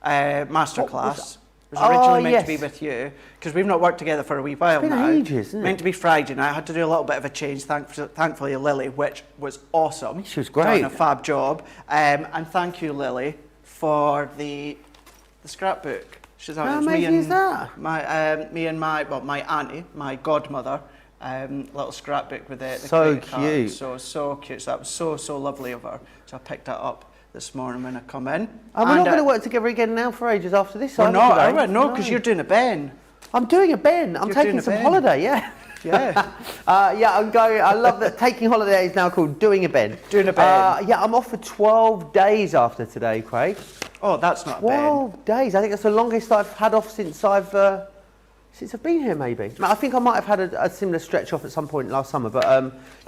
masterclass. It was originally meant to be with you because we've not worked together for a wee while now. It's been ages, isn't it? Meant to be Friday night. I had to do a little bit of a change, thankfully Lily, which was awesome. She was great. Done a fab job. And thank you, Lily, for the scrapbook. How amazing is that? My auntie, my godmother, little scrapbook with the so credit card. cute. So cute. So that was so lovely of her. So I picked that up this morning when I come in. And we're not going to work together again now for ages after this. We're not, are we? No, because you're doing a Ben. I'm doing a Ben. I'm taking some holiday, yeah. Yeah. I'm going. I love that taking holiday is now called doing a Ben. Doing a Ben. Yeah, I'm off for 12 days after today, Craig. Oh, that's not a Ben. 12 days. I think that's the longest I've had off since I've been here, maybe. I think I might have had a similar stretch off at some point last summer, but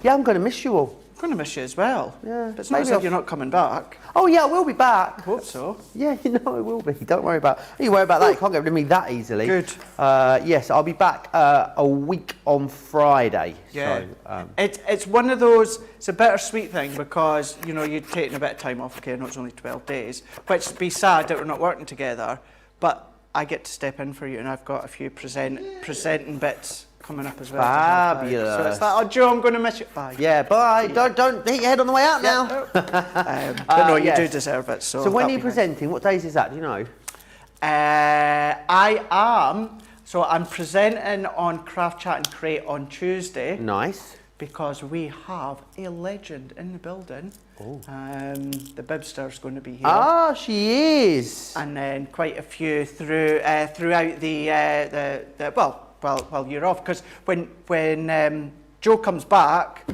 yeah, I'm going to miss you all. I'm going to miss you as well. Yeah. But it's not as if you're not coming back. Oh yeah, I will be back. I hope so. Yeah, you know I will be. Don't worry about. You worry about that. You can't get rid of me that easily. Good. Yes, I'll be back a week on Friday. Yeah. So, it's one of those. It's a bittersweet thing because you know you're taking a bit of time off. Okay, I know it's only 12 days, which would be sad that we're not working together. But I get to step in for you, and I've got a few presenting bits coming up as well. Fabulous. So it's like, oh Joe, I'm going to miss you. Bye. Yeah, bye. Don't hit your head on the way out now. But no, you do deserve it. So when are you presenting? What days is that? Do you know? I'm presenting on Craft Chat and Create on Tuesday. Nice. Because we have a legend in the building. Oh. The Bibster's going to be here. Ah, she is. And then quite a few throughout while you're off. Because when Joe comes back,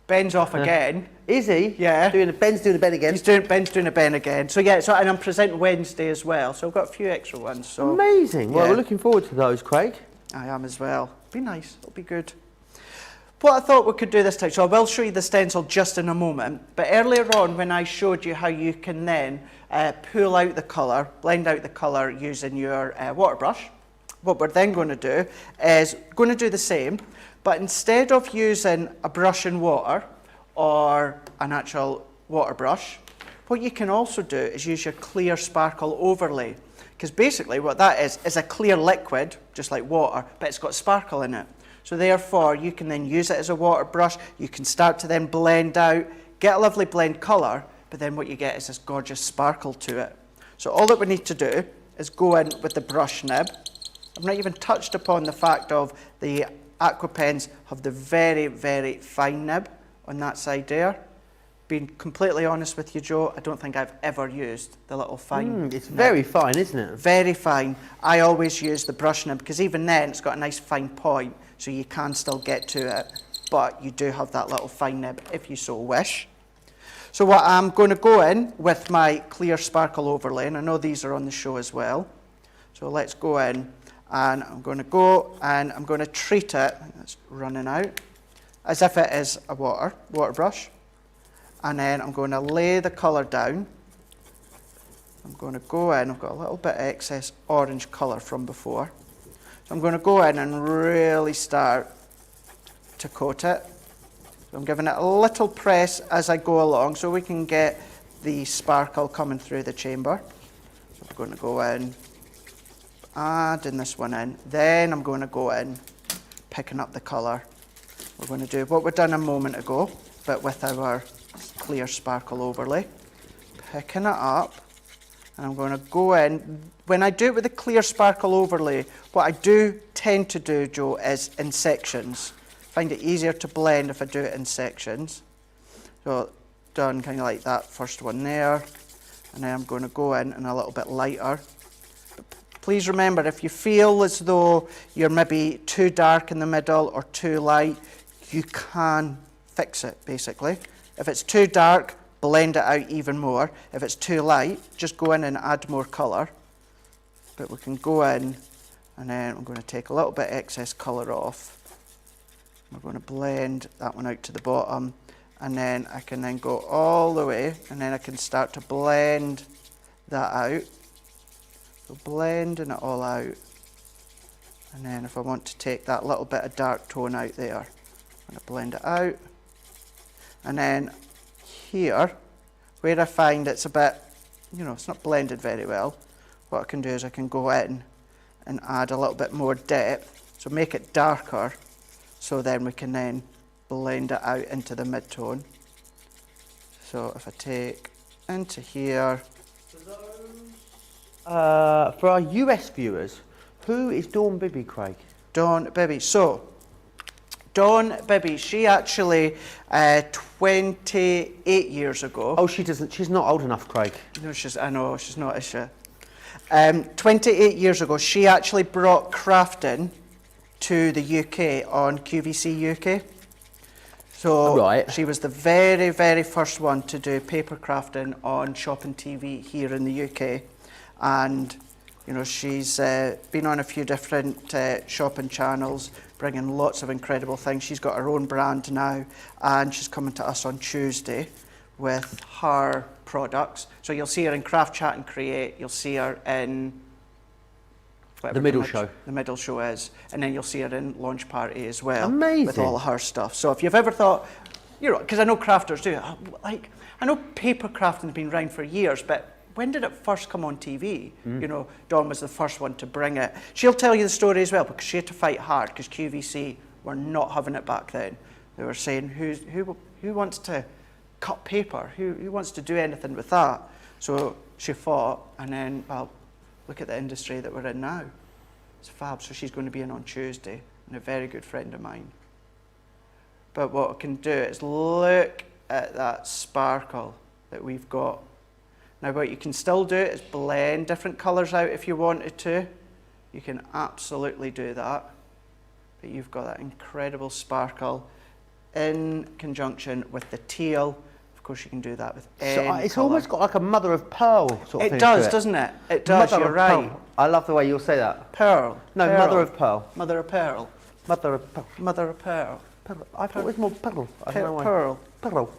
Ben's off again. Is he? Yeah. Ben's doing a Ben again. Ben's doing a Ben again. So yeah, and I'm presenting Wednesday as well. So I've got a few extra ones. So amazing. Well, yeah. we're looking forward to those, Craig. I am as well. Be nice. It'll be good. What I thought we could do this time, so I will show you the stencil just in a moment, but earlier on when I showed you how you can then pull out the colour, blend out the colour using your water brush, what we're then going to do is going to do the same, but instead of using a brush and water or an actual water brush, what you can also do is use your clear sparkle overlay, because basically what that is a clear liquid, just like water, but it's got sparkle in it. So therefore, you can then use it as a water brush. You can start to then blend out, get a lovely blend colour, but then what you get is this gorgeous sparkle to it. So all that we need to do is go in with the brush nib. I've not even touched upon the fact of the Aqua pens have the very, very fine nib on that side there. Being completely honest with you, Joe, I don't think I've ever used the little fine It's nib. very fine, isn't it? Very fine. I always use the brush nib because even then it's got a nice fine point, so you can still get to it, but you do have that little fine nib if you so wish. So what I'm going to go in with my clear sparkle overlay, and I know these are on the show as well. So let's go in, and I'm going to go and I'm going to treat it, it's running out, as if it is a water brush. And then I'm going to lay the colour down. I'm going to go in, I've got a little bit of excess orange colour from before. So I'm going to go in and really start to coat it. So I'm giving it a little press as I go along so we can get the sparkle coming through the chamber. So I'm going to go in, adding this one in, then I'm going to go in, picking up the colour. We're going to do what we've done a moment ago, but with our clear sparkle overlay. Picking it up, and I'm going to go in. When I do it with the clear sparkle overlay, what I do tend to do, Joe, is in sections. Find it easier to blend if I do it in sections. So done kind of like that first one there, and then I'm going to go in and a little bit lighter. But please remember, if you feel as though you're maybe too dark in the middle or too light, you can fix it basically. If it's too dark, blend it out even more. If it's too light, just go in and add more colour. But we can go in, and then I'm going to take a little bit excess colour off. We're going to blend that one out to the bottom, and then I can then go all the way, and then I can start to blend that out. So blending it all out, and then if I want to take that little bit of dark tone out there, I'm going to blend it out. And then here, where I find it's a bit, it's not blended very well, what I can do is I can go in and add a little bit more depth, so make it darker, so then we can then blend it out into the mid-tone. So if I take into here. For our US viewers, who is Dawn Bibby, Craig? Dawn Bibby. So, Dawn Bibby, she actually, 28 years ago. Oh, she's not old enough, Craig. No, I know, she's not, is she? 28 years ago, she actually brought crafting to the UK on QVC UK. So right. She was the very, very first one to do paper crafting on shopping TV here in the UK. And, she's been on a few different shopping channels, bringing lots of incredible things. She's got her own brand now, and she's coming to us on Tuesday with her products. So you'll see her in Craft, Chat and Create. You'll see her in the middle show. The middle show is. And then you'll see her in Launch Party as well. Amazing. With all of her stuff. So if you've ever thought, because I know crafters do, I know paper crafting has been around for years, but when did it first come on TV? Dawn was the first one to bring it. She'll tell you the story as well, because she had to fight hard, because QVC were not having it back then. They were saying, who wants to cut paper? Who wants to do anything with that? So she fought, and then, look at the industry that we're in now. It's fab. So she's going to be in on Tuesday, and a very good friend of mine. But what I can do is look at that sparkle that we've got. Now what you can still do is blend different colours out if you wanted to. You can absolutely do that. But you've got that incredible sparkle in conjunction with the teal. Of course you can do that with any It's colour. almost got like a mother of pearl sort of thing. It does, to it. doesn't it? It does, Mother you're of right. Pearl. I love the way you'll say that. Pearl. No, pearl. mother of pearl. Mother of pearl. Mother of pearl. Mother of pearl. Pearl. I thought it was more pearl. I don't know why. Pearl. Pearl.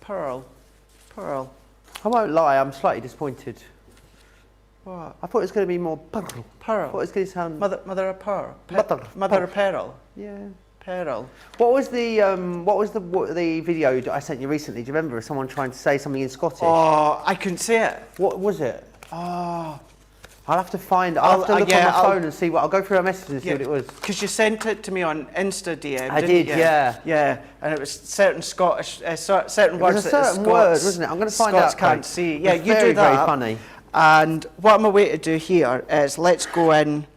Pearl. Pearl. I won't lie, I'm slightly disappointed. What? I thought it was going to be more pearl. Pearl. I thought it was going to sound... Mother of pearl. Mother of pearl. Yeah. Pearl. What was the video that I sent you recently? Do you remember someone trying to say something in Scottish? Oh, I couldn't see it. What was it? Oh. I'll have to find. I'll have to look on my phone and see what. I'll go through our messages and see what it was. Because you sent it to me on Insta DM. I did, you? yeah. Yeah, and it was certain Scottish, certain words. It was a certain word, wasn't it? I'm going to find Scots out. can't see. Yeah, it's you very, do that. Very funny. And what I'm away to do here is let's go in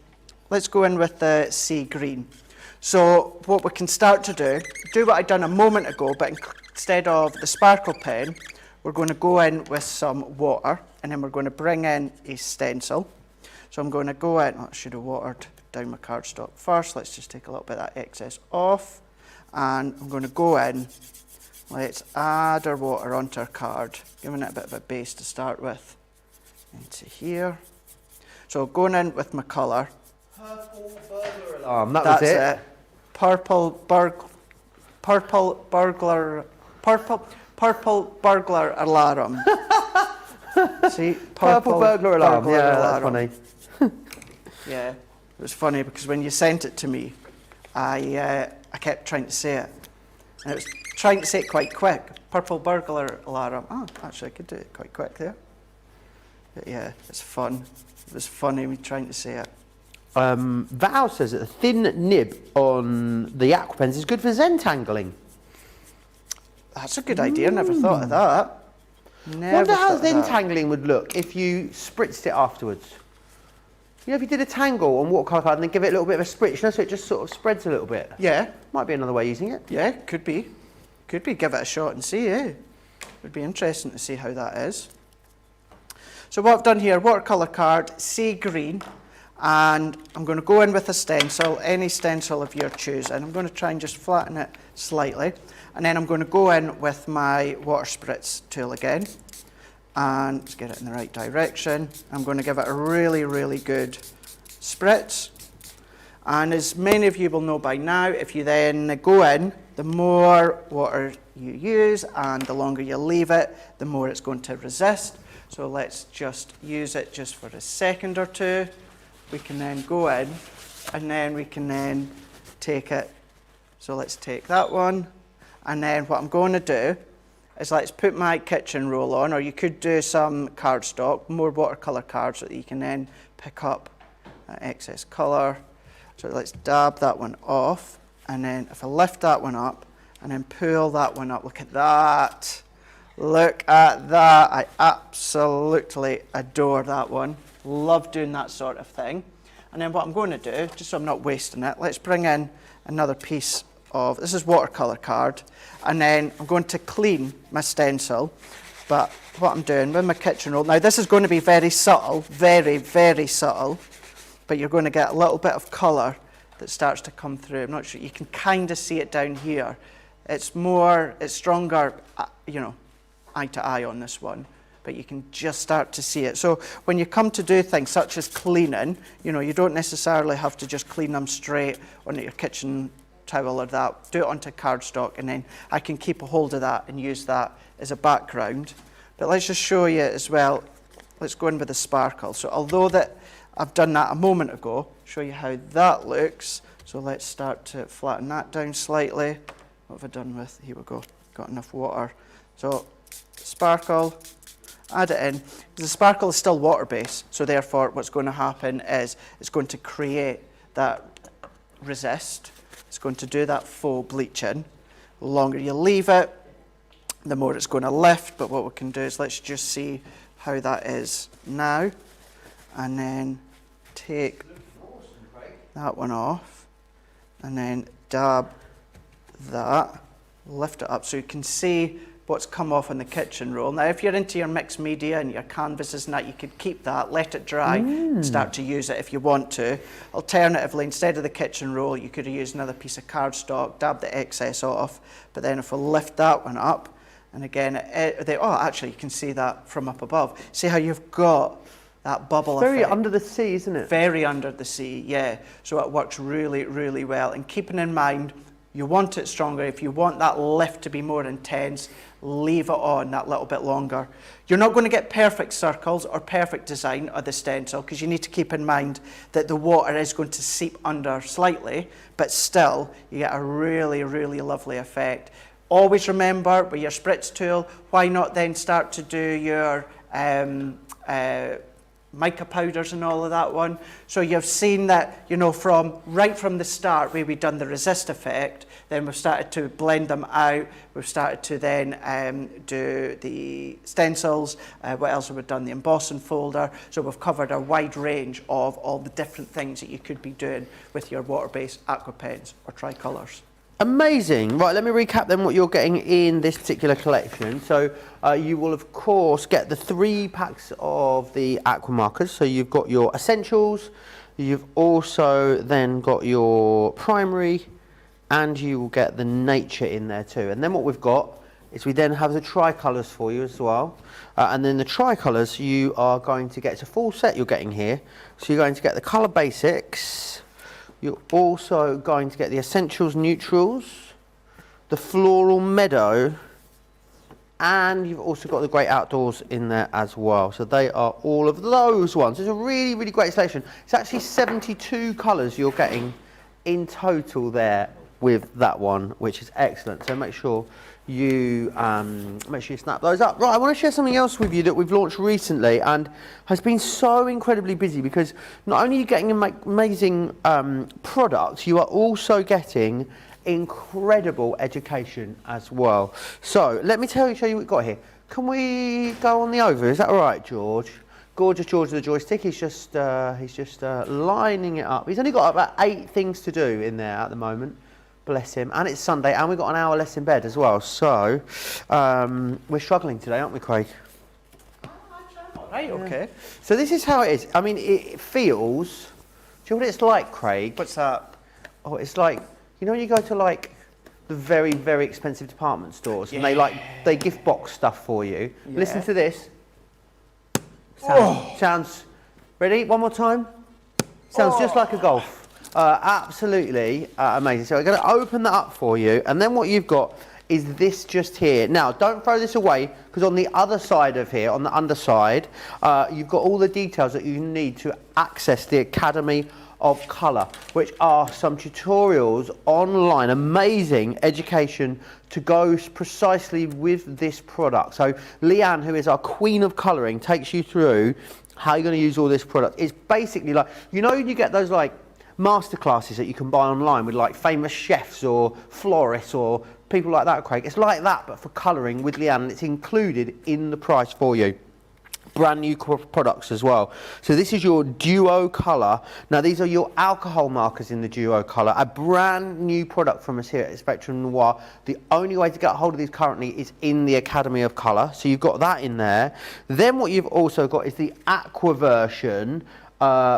with the sea green. So what we can start to do what I done a moment ago, but instead of the sparkle pen, we're going to go in with some water, and then we're going to bring in a stencil. So I'm going to go in, I should have watered down my cardstock first. Let's just take a little bit of that excess off. And I'm going to go in, let's add our water onto our card, giving it a bit of a base to start with. Into here. So going in with my colour. Purple burglar alarm, That's it. Purple burglar alarm. See, purple burglar alarm. Yeah, that's funny. Yeah, it was funny because when you sent it to me, I kept trying to say it, And it was trying to say it quite quick. Purple burglar alarm. Oh, actually, I could do it quite quick there. But yeah, it's fun. It was funny me trying to say it. Val says that the thin nib on the Aqua Pens is good for Zentangling. That's a good idea. Never thought of that. I wonder how Zentangling would look if you spritzed it afterwards. You know, if you did a tangle on watercolour card and then give it a little bit of a spritz, you know, so it just sort of spreads a little bit. Yeah. Might be another way of using it. Yeah, could be. Could be. Give it a shot and see, eh? Would be interesting to see how that is. So what I've done here, watercolour card, sea green, and I'm going to go in with a stencil, any stencil of your choosing. I'm going to try and just flatten it slightly. And then I'm going to go in with my water spritz tool again. And let's get it in the right direction. I'm going to give it a really, really good spritz. And as many of you will know by now, if you then go in, the more water you use and the longer you leave it, the more it's going to resist. So let's just use it just for a second or two. We can then go in and then we can then take it. So let's take that one. And then what I'm going to do is let's put my kitchen roll on, or you could do some cardstock, more watercolour cards that you can then pick up excess colour. So let's dab that one off, and then if I lift that one up and then pull that one up, look at that. Look at that. I absolutely adore that one. Love doing that sort of thing. And then what I'm going to do, just so I'm not wasting it, let's bring in another piece of, this is watercolour card, and then I'm going to clean my stencil. But what I'm doing with my kitchen roll, now this is going to be very subtle, very, very subtle, but you're going to get a little bit of colour that starts to come through. I'm not sure, you can kind of see it down here. It's stronger, you know, eye to eye on this one, but you can just start to see it. So when you come to do things such as cleaning, you know, you don't necessarily have to just clean them straight onto your kitchen towel or that. Do it onto cardstock, and then I can keep a hold of that and use that as a background. But let's just show you as well. Let's go in with the sparkle. So although that I've done that a moment ago, show you how that looks. So let's start to flatten that down slightly. What have I done with? Here we go. Got enough water. So sparkle, add it in. The sparkle is still water-based, so therefore what's going to happen is it's going to create that resist. It's going to do that faux bleaching. The longer you leave it, the more it's going to lift. But what we can do is let's just see how that is now. And then take that one off. And then dab that. Lift it up so you can see what's come off on the kitchen roll. Now, if you're into your mixed media and your canvases and that, you could keep that, let it dry, and start to use it if you want to. Alternatively, instead of the kitchen roll, you could have used another piece of cardstock, dab the excess off, but then if we lift that one up, and again, actually, you can see that from up above. See how you've got that bubble effect. Very under the sea, isn't it? Very under the sea, yeah. So it works really, really well. And keeping in mind, you want it stronger. If you want that lift to be more intense, leave it on that little bit longer. You're not going to get perfect circles or perfect design of the stencil, because you need to keep in mind that the water is going to seep under slightly, but still you get a really, really lovely effect. Always remember with your spritz tool, why not then start to do your mica powders and all of that one. So you've seen that, you know, right from the start where we've done the resist effect, then we've started to blend them out. We've started to then do the stencils. What else have we done? The embossing folder. So we've covered a wide range of all the different things that you could be doing with your water-based aqua pens or tricolours. Amazing. Right, let me recap then what you're getting in this particular collection. So you will of course get the 3 packs of the Aqua Markers. So you've got your essentials, you've also then got your primary, and you will get the nature in there too. And then what we've got is we then have the tricolours for you as well. And then the tricolours you are going to get, it's a full set you're getting here. So you're going to get the colour basics. You're also going to get the Essentials Neutrals, the Floral Meadow, and you've also got the Great Outdoors in there as well. So they are all of those ones. It's a really, really great selection. It's actually 72 colours you're getting in total there with that one, which is excellent. So make sure you snap those up. Right, I want to share something else with you that we've launched recently and has been so incredibly busy, because not only are you getting amazing products, you are also getting incredible education as well. So let me show you what we've got here. Can we go on the over? Is that all right, George? Gorgeous George with the joystick. He's just lining it up. He's only got about 8 things to do in there at the moment. Bless him. And it's Sunday, and we've got an hour less in bed as well. So we're struggling today, aren't we, Craig? Right, okay. So this is how it is. I mean, it feels... Do you know what it's like, Craig? What's that? Oh, it's like, you know, when you go to like the very, very expensive department stores, and they gift box stuff for you. Yeah. Listen to this. Sounds ready? One more time. Sounds just like a golf. Absolutely amazing. So we're going to open that up for you, and then what you've got is this just here. Now, don't throw this away, because on the other side of here, on the underside, you've got all the details that you need to access the Academy of Colour, which are some tutorials online, amazing education to go precisely with this product. So Leanne, who is our queen of colouring, takes you through how you're going to use all this product. It's basically like, you know, you get those like masterclasses that you can buy online with like famous chefs or florists or people like that, Craig. It's like that, but for colouring with Leanne, and it's included in the price for you. Brand new products as well. So this is your Duo Colour. Now these are your alcohol markers in the Duo Colour. A brand new product from us here at Spectrum Noir. The only way to get a hold of these currently is in the Academy of Colour. So you've got that in there. Then what you've also got is the Aqua version,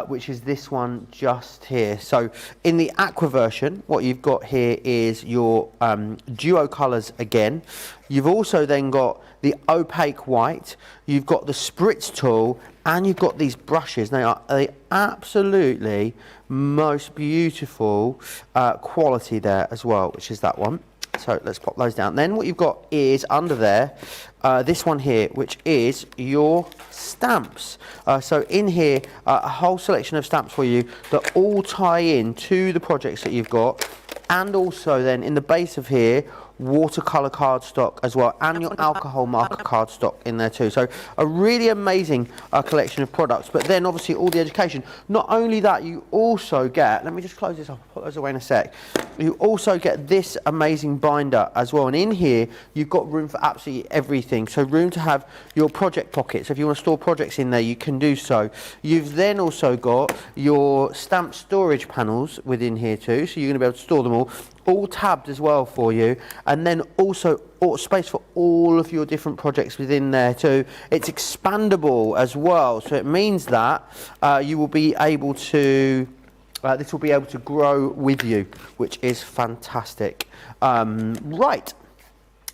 which is this one just here. So in the Aqua version, what you've got here is your Duo colours again. You've also then got the opaque white, you've got the spritz tool, and you've got these brushes. They are the absolutely most beautiful quality there as well, which is that one. So let's pop those down. Then what you've got is under there, this one here, which is your stamps. So in here, a whole selection of stamps for you that all tie in to the projects that you've got. And also then in the base of here, watercolour cardstock as well, and your alcohol marker cardstock in there too. So a really amazing collection of products, but then obviously all the education. Not only that, you also get, let me just close this up, I'll put those away in a sec. You also get this amazing binder as well, and in here you've got room for absolutely everything. So room to have your project pockets. If you want to store projects in there, you can do so. You've then also got your stamp storage panels within here too, so you're going to be able to store them all tabbed as well for you, and then also space for all of your different projects within there too. It's expandable as well, so it means that you will be able to this will be able to grow with you, which is fantastic. Right,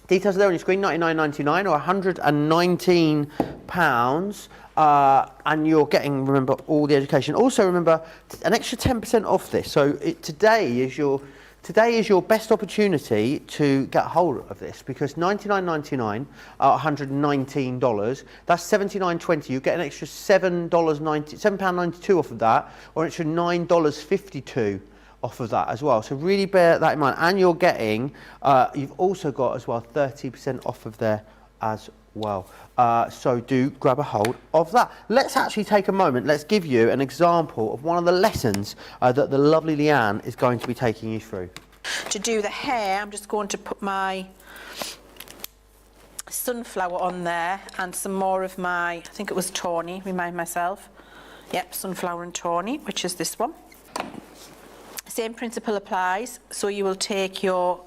details are there on your screen. $99.99 or £119, and you're getting, remember, all the education. Also remember, an extra 10% off this. So today is your best opportunity to get hold of this, because $99.99 $119, that's $79.20. You get an extra £7.92 off of that, or an extra $9.52 off of that as well. So really bear that in mind. And you're getting, you've also got as well 30% off of there as well. So do grab a hold of that. Let's actually take a moment. Let's give you an example of one of the lessons that the lovely Leanne is going to be taking you through. To do the hair, I'm just going to put my sunflower on there and some more of my, I think it was tawny, remind myself. Yep, sunflower and tawny, which is this one. Same principle applies. So you will take your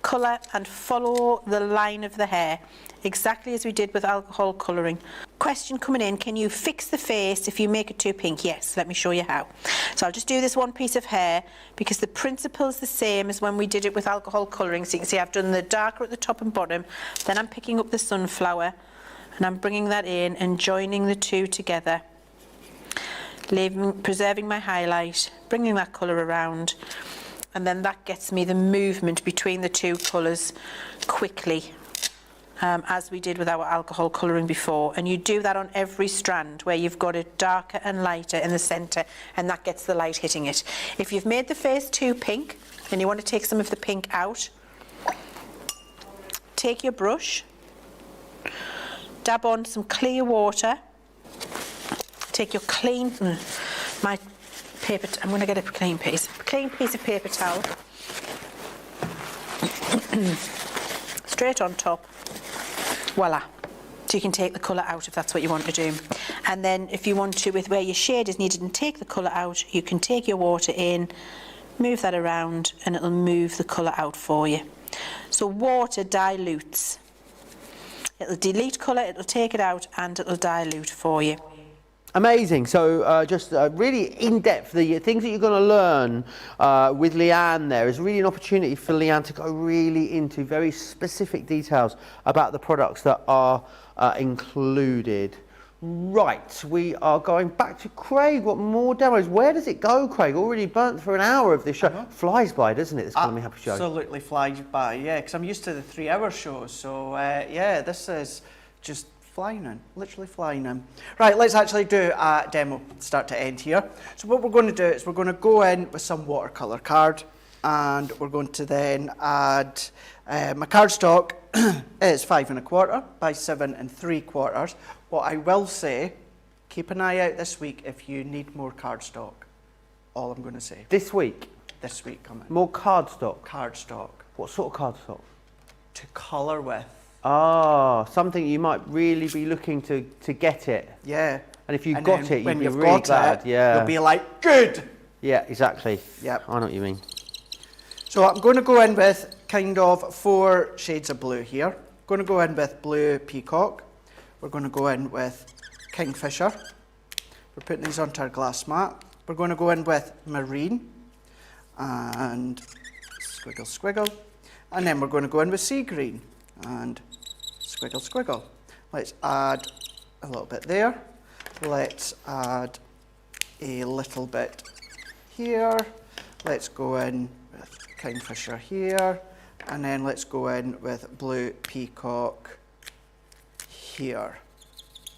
colour and follow the line of the hair, exactly as we did with alcohol colouring. Question coming in, can you fix the face if you make it too pink? Yes, let me show you how. So I'll just do this one piece of hair, because the principle's the same as when we did it with alcohol colouring. So you can see I've done the darker at the top and bottom, then I'm picking up the sunflower and I'm bringing that in and joining the two together, preserving my highlight, bringing that colour around, and then that gets me the movement between the two colours quickly, as we did with our alcohol colouring before. And you do that on every strand where you've got it darker and lighter in the centre, and that gets the light hitting it. If you've made the face too pink, and you want to take some of the pink out. Take your brush, dab on some clear water, take your clean, my paper, I'm going to get a clean piece of paper towel, straight on top, voila. So you can take the colour out if that's what you want to do. And then if you want to, with where your shade is needed, and take the colour out, you can take your water in, move that around, and it'll move the colour out for you. So water dilutes. It'll delete colour, it'll take it out, and it'll dilute for you. Amazing. So just really in-depth, the things that you're going to learn with Leanne there is really an opportunity for Leanne to go really into very specific details about the products that are included. Right, we are going back to Craig. What more demos? Where does it go, Craig? Already burnt for an hour of this show. Flies by, doesn't it, this Colour Me Happy show? Absolutely flies by, yeah, because I'm used to the 3-hour shows. So, yeah, this is just flying in, literally flying in. Right, let's actually do a demo, start to end here. So what we're going to do is we're going to go in with some watercolour card, and we're going to then add, my cardstock is 5 1/4 by 7 3/4. What I will say, keep an eye out this week if you need more cardstock. All I'm going to say. This week? This week coming. More cardstock? Cardstock. What sort of cardstock? To colour with. Ah, something you might really be looking to get it. Yeah. And if you've And got then it, when you'd be you've really got glad. it, Yeah. you'll be like, good! Yeah, exactly. Yep. I know what you mean. So I'm going to go in with kind of 4 shades of blue here. Going to go in with blue peacock. We're going to go in with kingfisher. We're putting these onto our glass mat. We're going to go in with marine and squiggle, squiggle. And then we're going to go in with sea green and squiggle, squiggle. Let's add a little bit there. Let's add a little bit here. Let's go in with kingfisher here. And then let's go in with blue peacock here.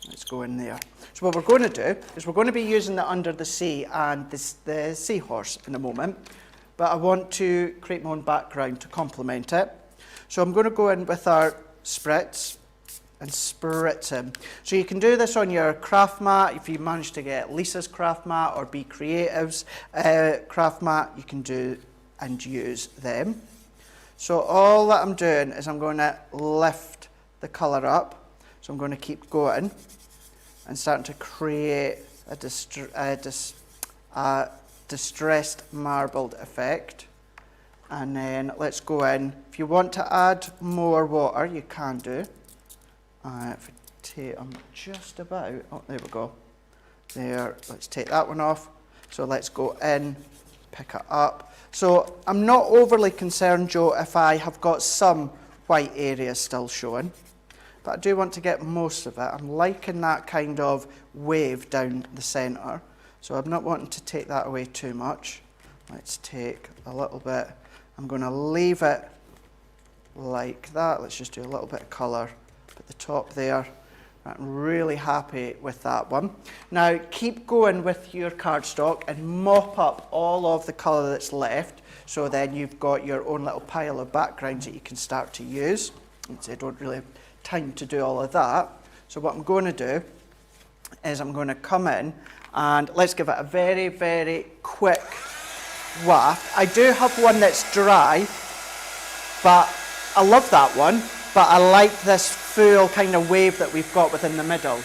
Let's go in there. So what we're going to do is we're going to be using the Under the Sea and the Seahorse in a moment, but I want to create my own background to complement it. So I'm going to go in with our spritz and spritz him. So you can do this on your craft mat. If you manage to get Lisa's craft mat or Be Creative's craft mat, you can do and use them. So all that I'm doing is I'm going to lift the colour up. So I'm going to keep going and starting to create a distressed marbled effect. And then let's go in. If you want to add more water, you can do. If I'm just about, oh, there we go. There, let's take that one off. So let's go in, pick it up. So I'm not overly concerned, Joe, if I have got some white areas still showing, but I do want to get most of it. I'm liking that kind of wave down the centre, so I'm not wanting to take that away too much. Let's take a little bit. I'm going to leave it like that. Let's just do a little bit of colour at the top there. I'm really happy with that one. Now keep going with your cardstock and mop up all of the colour that's left, so then you've got your own little pile of backgrounds that you can start to use. I don't really have time to do all of that. So what I'm going to do is I'm going to come in and let's give it a very, very quick waft. I do have one that's dry, but I love that one. But I like this full kind of wave that we've got within the middle.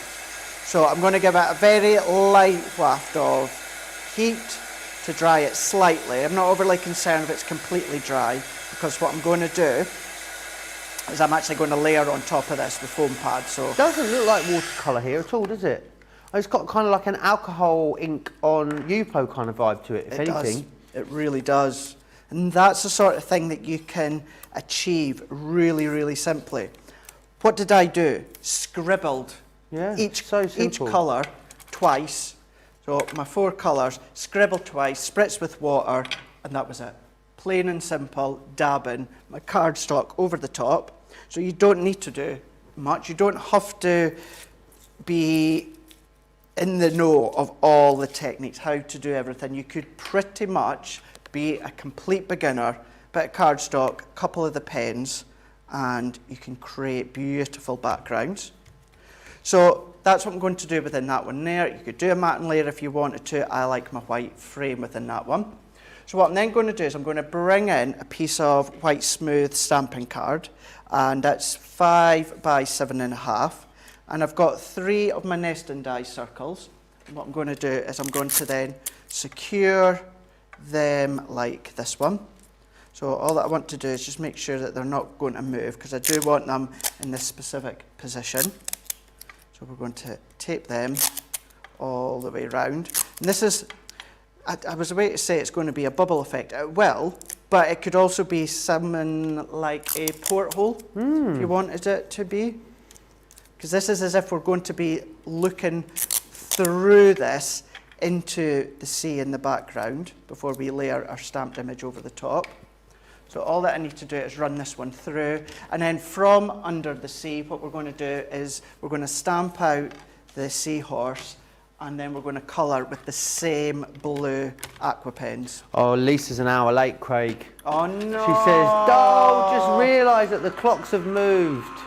So I'm going to give it a very light waft of heat to dry it slightly. I'm not overly concerned if it's completely dry, because what I'm going to do is I'm actually going to layer on top of this the foam pad. So it doesn't look like watercolour here at all, does it? It's got kind of like an alcohol ink on Yupo kind of vibe to it, if anything. It really does. And that's the sort of thing that you can achieve really, really simply. What did I do? Scribbled each colour twice. So my 4 colours, scribbled twice, spritz with water, and that was it. Plain and simple, dabbing my cardstock over the top. So you don't need to do much. You don't have to be in the know of all the techniques, how to do everything. You could pretty much be a complete beginner, bit of cardstock, a couple of the pens, and you can create beautiful backgrounds. So that's what I'm going to do within that one there. You could do a matte layer if you wanted to. I like my white frame within that one. So what I'm then going to do is I'm going to bring in a piece of white smooth stamping card, and that's 5 by 7.5. And I've got 3 of my nesting die circles. And what I'm going to do is I'm going to then secure them like this one. So all that I want to do is just make sure that they're not going to move, because I do want them in this specific position. So we're going to tape them all the way around. And this is, I was about to say it's going to be a bubble effect. It will, but it could also be something like a porthole, if you wanted it to be. Because this is as if we're going to be looking through this into the sea in the background before we layer our stamped image over the top. So all that I need to do is run this one through, and then from under the sea, what we're going to do is we're going to stamp out the Seahorse, and then we're going to colour with the same blue aqua pens. Oh, Lisa's an hour late, Craig. Oh no! She says, "Oh, just realised that the clocks have moved."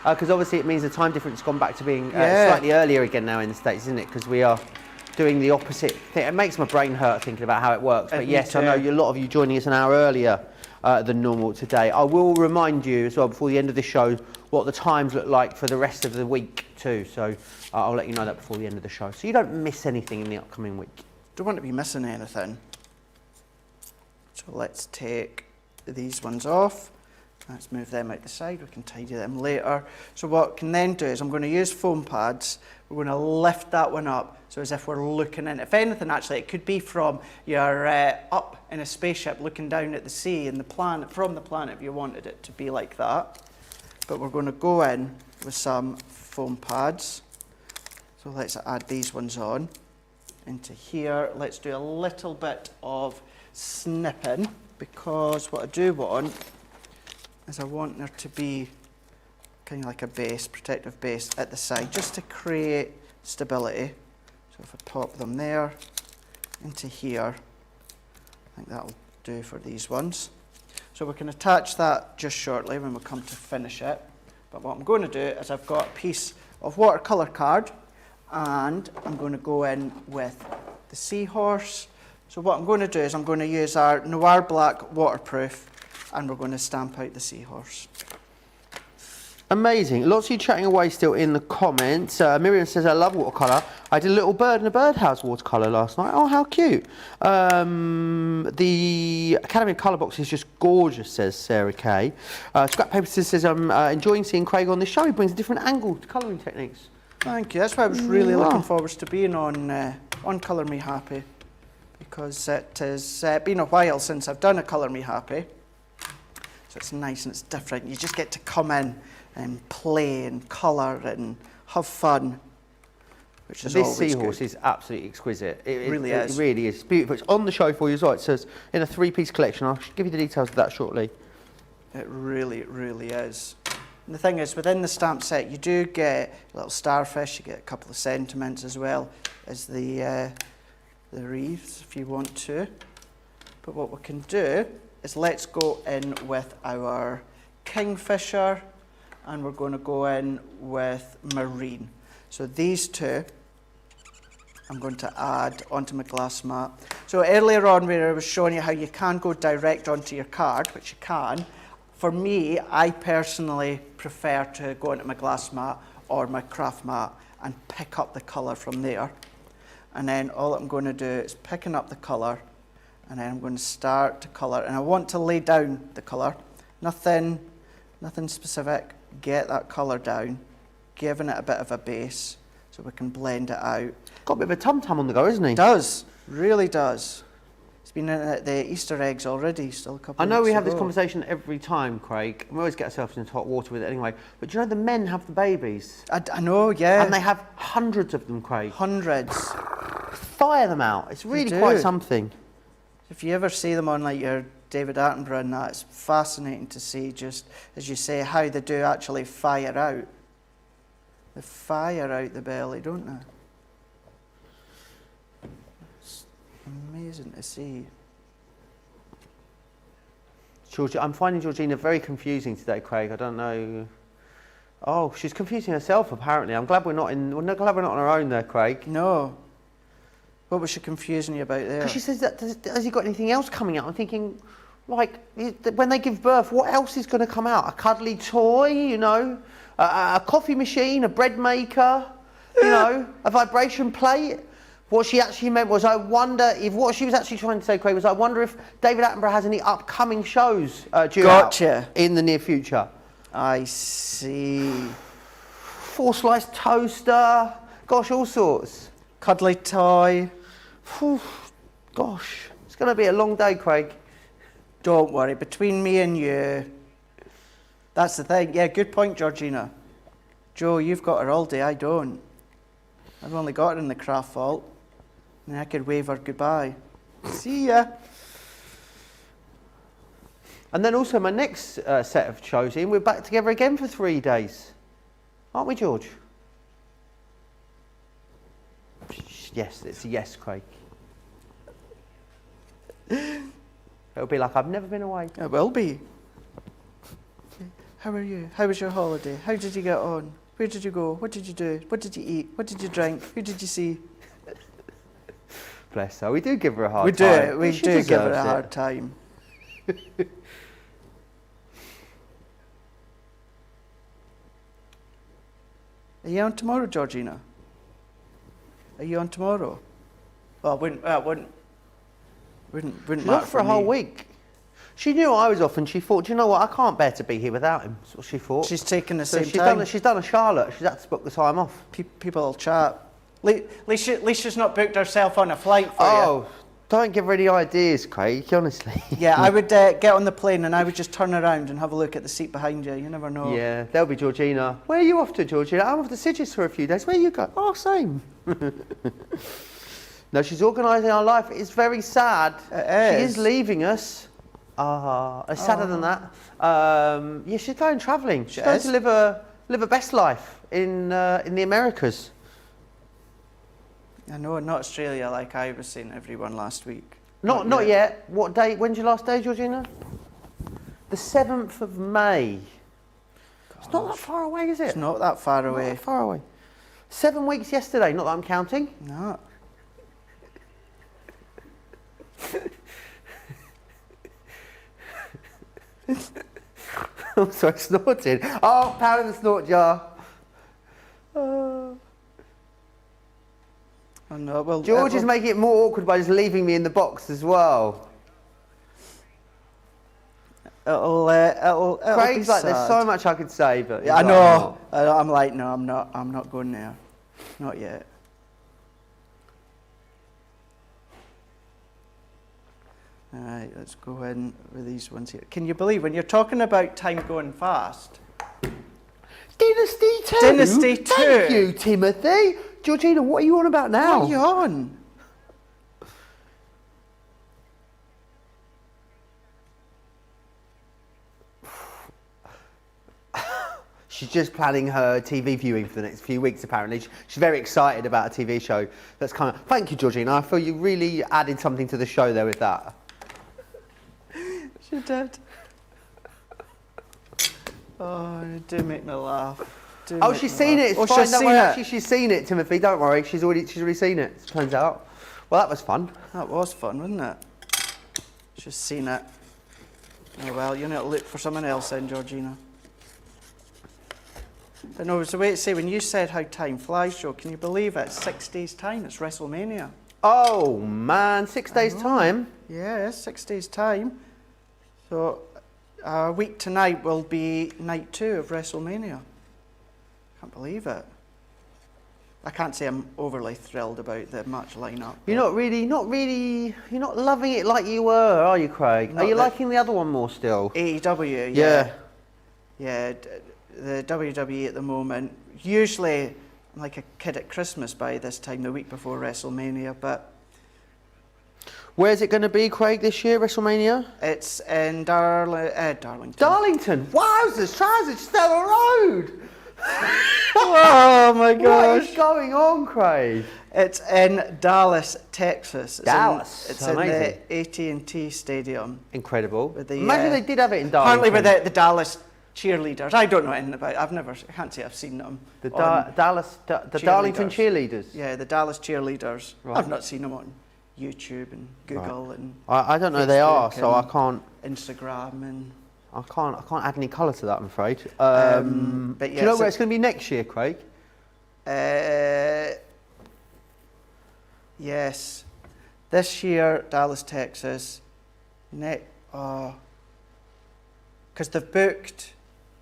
Because obviously it means the time difference has gone back to being slightly earlier again now in the States, isn't it? Because we are doing the opposite thing. It makes my brain hurt thinking about how it works. But yes, I know a lot of you joining us an hour earlier than normal today. I will remind you as well before the end of the show what the times look like for the rest of the week too. So I'll let you know that before the end of the show, so you don't miss anything in the upcoming week. Don't want to be missing anything. So let's take these ones off. Let's move them out the side. We can tidy them later. So what I can then do is I'm going to use foam pads. We're going to lift that one up, so as if we're looking in. If anything, actually, it could be from your up in a spaceship looking down at the sea and the planet, from the planet, if you wanted it to be like that. But we're going to go in with some foam pads. So let's add these ones on into here. Let's do a little bit of snipping, because what I do want is I want there to be kind of like a base, protective base at the side, just to create stability. So if I pop them there into here, I think that'll do for these ones. So we can attach that just shortly when we come to finish it. But what I'm going to do is I've got a piece of watercolour card, and I'm going to go in with the Seahorse. So what I'm going to do is I'm going to use our Noir Black waterproof, and we're going to stamp out the Seahorse. Amazing. Lots of you chatting away still in the comments. Miriam says, I love watercolour. I did a little bird in a birdhouse watercolour last night. Oh, how cute. The Academy of Colour Box is just gorgeous, says Sarah Kay. Scrap Paper says, I'm enjoying seeing Craig on this show. He brings a different angle to colouring techniques. Thank you. That's why I was really looking forward to being on Colour Me Happy, because it has been a while since I've done a Colour Me Happy. So it's nice and it's different. You just get to come in and play and colour and have fun, which is this always Seahorse good. is absolutely exquisite. It really is. It really is. It's beautiful. It's on the show for you as well. It says in a 3-piece collection. I'll give you the details of that shortly. It really, really is. And the thing is, within the stamp set, you do get a little starfish. You get a couple of sentiments as well as the wreaths, if you want to. But what we can do is let's go in with our kingfisher, and we're going to go in with marine. So these two I'm going to add onto my glass mat. So earlier on where I was showing you how you can go direct onto your card, which you can, for me, I personally prefer to go into my glass mat or my craft mat and pick up the colour from there. And then all I'm going to do is picking up the colour, and then I'm going to start to colour. And I want to lay down the colour. Nothing specific. Get that colour down, giving it a bit of a base so we can blend it out. Got a bit of a tum-tum on the go, isn't he? Does, really does. It's been in the Easter eggs already, still a couple I know of we weeks have this ago. conversation every time, Craig. We always get ourselves into hot water with it anyway. But do you know the men have the babies? I know, yeah. And they have hundreds of them, Craig. Hundreds. Fire them out. It's really do. quite something. If you ever see them on like your David Attenborough and that, it's fascinating to see, just as you say, how they do actually fire out. They fire out the belly, don't they? It's amazing to see. I'm finding Georgina very confusing today, Craig. I don't know. Oh, she's confusing herself apparently. I'm glad we're not on our own there, Craig. No. What was she confusing you about there? Because she says that has he got anything else coming out? I'm thinking, like, when they give birth, what else is going to come out? A cuddly toy, you know, a coffee machine, a bread maker, you know, a vibration plate. What she actually meant was, I wonder if what she was actually trying to say, Craig, was I wonder if David Attenborough has any upcoming shows due out in the near future. I see. 4-slice toaster, gosh, all sorts. Cuddly toy. Whew, gosh, it's going to be a long day, Craig. Don't worry, between me and you. That's the thing. Yeah, good point, Georgina. Joe, you've got her all day, I don't. I've only got her in the craft vault. And I could wave her goodbye. See ya. And then also my next set of shows in, we're back together again for 3 days. Aren't we, George? Yes, it's a yes, Craig. It'll be like I've never been away. It will be. How are you? How was your holiday? How did you get on? Where did you go? What did you do? What did you eat? What did you drink? Who did you see? Bless her. We do give her a hard time. We do give her a hard time. Are you on tomorrow, Georgina? Are you on tomorrow? Well, wouldn't She's matter off for a whole week. She knew I was off and she thought, do you know what, I can't bear to be here without him. That's what she thought. She's taken the So same time. she's done a Charlotte. She's had to book the time off. People will chat. At least she's not booked herself on a flight for you. Oh, don't give her any ideas, Craig, honestly. Yeah, I would get on the plane and I would just turn around and have a look at the seat behind you. You never know. Yeah, there'll be Georgina. Where are you off to, Georgina? I'm off to Sidges for a few days. Where you go? Oh, same. No, she's organising our life. It's very sad. It She is leaving us. It's sadder than that. Yeah, she's going travelling. She's going to live a best life in the Americas. I know, not Australia like I was saying to everyone last week. Not yet. What day? When's your last day, Georgina? The 7th of May. Gosh. It's not that far away, is it? It's not that far away. Not that far away. 7 weeks yesterday, not that I'm counting. No. I'm sorry, snorting. Oh, power in the snort jar. Oh, no, well, George is making it more awkward by just leaving me in the box as well. It'll Craig's be like, sad. there's so much I could say, but Yeah, I know. I'm like, no, I'm not going there. Not yet. All right, let's go in with these ones here. Can you believe when you're talking about time going fast? Dynasty 2. Dynasty 2. Thank you, Timothy. Georgina, what are you on about now? What are you on? She's just planning her TV viewing for the next few weeks, apparently. She's very excited about a TV show that's coming. Thank you, Georgina. I feel you really added something to the show there with that. She did. Oh, it did make me laugh. Oh, she's seen it. It's fine. She's Don't seen worry. it. Actually, she's seen it, Timothy. Don't worry. She's already seen it. It turns out. Well, that was fun. That was fun, wasn't it? She's seen it. Oh well, you need to look for someone else then, Georgina. But no, it was the way to say when you said how time flies, Joe. Can you believe it? It's 6 days' time. It's Wrestlemania. Oh man, 6 days time. Yeah, 6 days' time. So, a week tonight will be night 2 of Wrestlemania. Can't believe it. I can't say I'm overly thrilled about the match lineup. You're you're not loving it like you were, are you, Craig? Are you liking the other one more still? AEW, Yeah. Yeah, the WWE at the moment. Usually, I'm like a kid at Christmas by this time, the week before WrestleMania, but... Where's it going to be, Craig, this year, WrestleMania? It's in Darlington. Darlington. Wowzers, trousers, Stella Road. Oh my What gosh. is going on, Craig? It's in Dallas, Texas. Dallas, It's amazing. in the AT&T Stadium. Incredible. With the, Imagine they did have it in Darlington. Apparently with the Dallas cheerleaders. I don't know anything about it. I can't say I've seen them. The on Darlington cheerleaders. Yeah, the Dallas cheerleaders. Right. I've not seen them on YouTube and Google and I don't know who they are, so I and can't. Instagram and. I can't add any colour to that, I'm afraid. But do yeah, you know so- where it's going to be next year, Craig? Yes, this year Dallas, Texas. Because they've booked.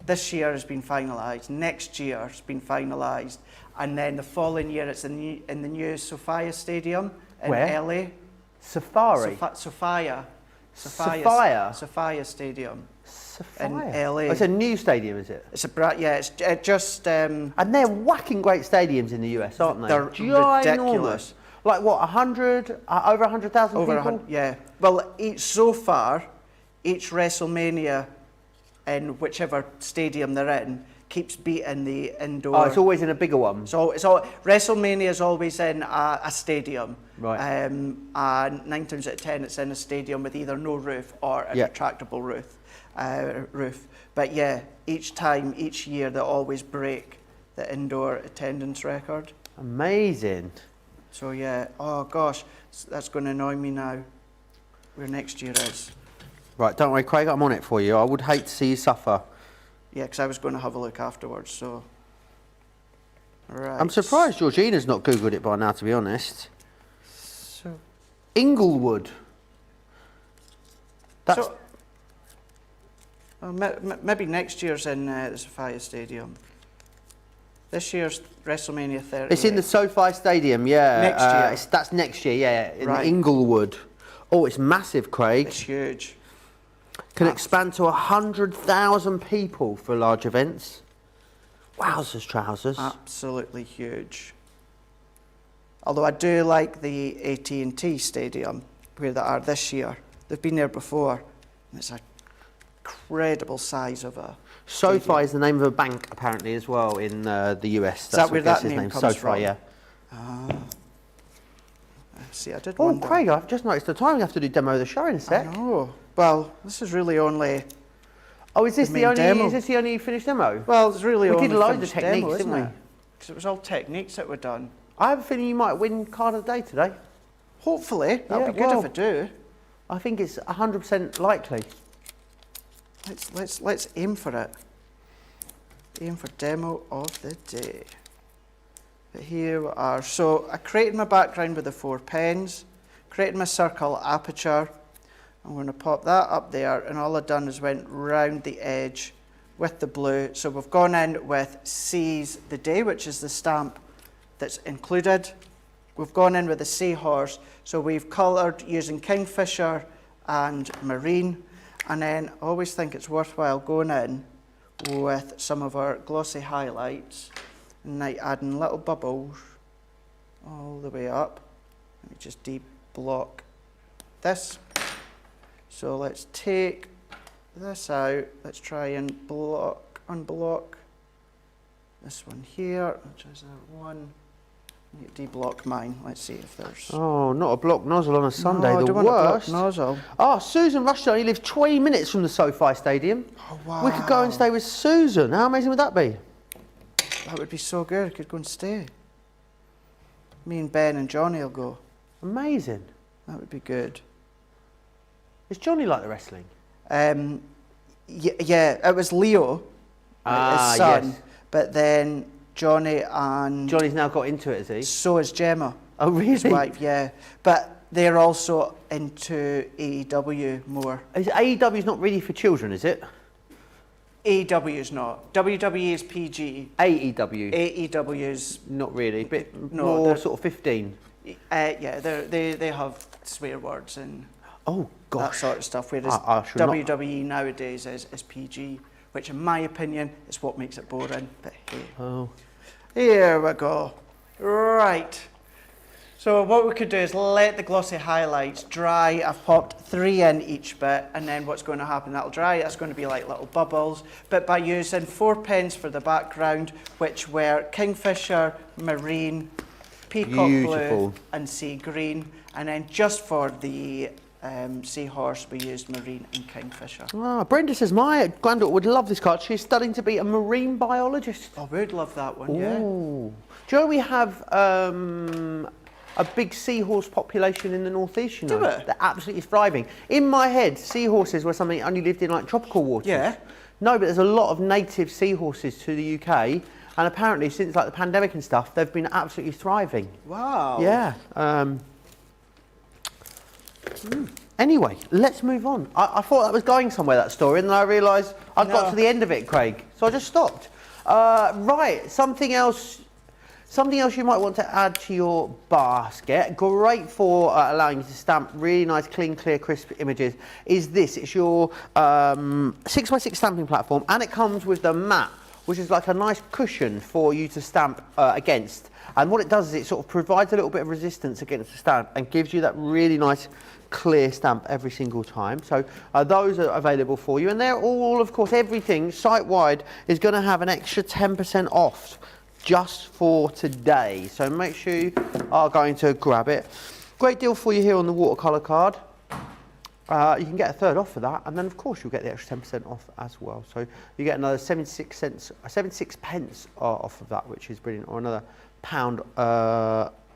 This year has been finalised. Next year has been finalised, and then the following year it's in the new Sophia Stadium in Where? LA. Safari. Sophia Stadium in Sophia. LA. Oh, it's a new stadium, is it? It's it just. And they're whacking great stadiums in the US, aren't they? They're Ginormous. ridiculous. Like what, 100, over 100,000 Over people? 100, yeah. Well, so far, each WrestleMania in whichever stadium they're in keeps beating the indoor. Oh, it's always in a bigger one. So it's all WrestleMania is always in a stadium. Right. And 9 times out of 10, it's in a stadium with either no roof or a retractable roof. But yeah, each year, they always break the indoor attendance record. Amazing. So yeah, oh gosh, that's going to annoy me now. Where next year is. Right, don't worry, Craig, I'm on it for you. I would hate to see you suffer. Yeah, because I was going to have a look afterwards, so. Right. I'm surprised Georgina's not Googled it by now, to be honest. So, Inglewood. That's, maybe next year's in the Sophia Stadium. This year's WrestleMania 30. it's in the SoFi Stadium, yeah. Next year. That's next year, yeah, in Right. Inglewood. Oh, it's massive, Craig. It's huge. Can expand to 100,000 people for large events. Wowzers, trousers. Absolutely huge. Although I do like the AT&T Stadium, where they are this year. They've been there before, and it's an incredible size of a SoFi stadium. is the name of a bank, apparently, as well, in the US. that where what that gets his name comes SoFi, from? yeah. See, I did Oh, wonder. Craig, I've just noticed the time. We have to do demo of the show in a I sec. know. Well, this is really only. Oh, is this The the main only? demo. Is this the only finished demo? Well, it's really We only did loads of finished techniques, demo, didn't isn't we? it? Because it was all techniques that were done. I have a feeling you might win card of the day today. Hopefully, that'll Yeah, be good well. if I do. I think it's 100% likely. Let's aim for it. Aim for demo of the day. But here we are. So I created my background with the 4 pens, created my circle aperture. I'm going to pop that up there, and all I've done is went round the edge with the blue. So we've gone in with Seize the Day, which is the stamp that's included. We've gone in with the Seahorse, so we've coloured using Kingfisher and Marine. And then I always think it's worthwhile going in with some of our glossy highlights and like adding little bubbles all the way up. Let me just de-block this. So let's take this out. Let's try and unblock this one here, which is that one. De-block mine. Let's see if there's. Oh, not a block nozzle on a Sunday. No, I the don't want a block worst. nozzle. Oh, Susan Rushton only lives 20 minutes from the SoFi Stadium. Oh wow! We could go and stay with Susan. How amazing would that be? That would be so good. I could go and stay. Me and Ben and Johnny will go. Amazing. That would be good. Is Johnny like the wrestling? Yeah, it was Leo, his son, yes. but then Johnny and Johnny's now got into it, has he? so is Gemma, Oh, really? his wife. Yeah, but they're also into AEW more. AEW's not really for children, is it? AEW is not. WWE is PG. AEW. AEW is Not really. Bit No, more they're- sort of 15. yeah. They have swear words and Oh, that gosh. sort of stuff. Whereas I should not- WWE nowadays is PG, which in my opinion is what makes it boring. But hey, Oh. here we go. Right. So what we could do is let the glossy highlights dry. I've popped 3 in each bit, and then what's going to happen, that'll dry, it's going to be like little bubbles. But by using 4 pens for the background, which were Kingfisher, Marine, Peacock Blue and Sea Green, and then just for the Seahorse we used Marine and Kingfisher. Ah, Brenda says, my granddaughter would love this card. She's studying to be a marine biologist. Oh, we'd love that one, Ooh. yeah. Do you know we have a big seahorse population in the northeast, you know? Do it? They're absolutely thriving. In my head, seahorses were something that only lived in like tropical waters. Yeah. No, but there's a lot of native seahorses to the UK, and apparently since like the pandemic and stuff, they've been absolutely thriving. Wow. Yeah. Anyway, let's move on. I thought that was going somewhere, that story, and then I realised I'd got to the end of it, Craig, so I just stopped. Right, something else you might want to add to your basket, great for allowing you to stamp really nice, clean, clear, crisp images, is this. It's your 6x6 stamping platform, and it comes with the mat, which is like a nice cushion for you to stamp against. And what it does is it sort of provides a little bit of resistance against the stamp and gives you that really nice, clear stamp every single time. So those are available for you, and they're all, of course, everything site-wide is going to have an extra 10% off just for today, so make sure you are going to grab it. Great deal for you here on the watercolour card. You can get a third off for that, and then of course you'll get the extra 10% off as well. So you get another 76 pence off of that, which is brilliant, or another pound, I'm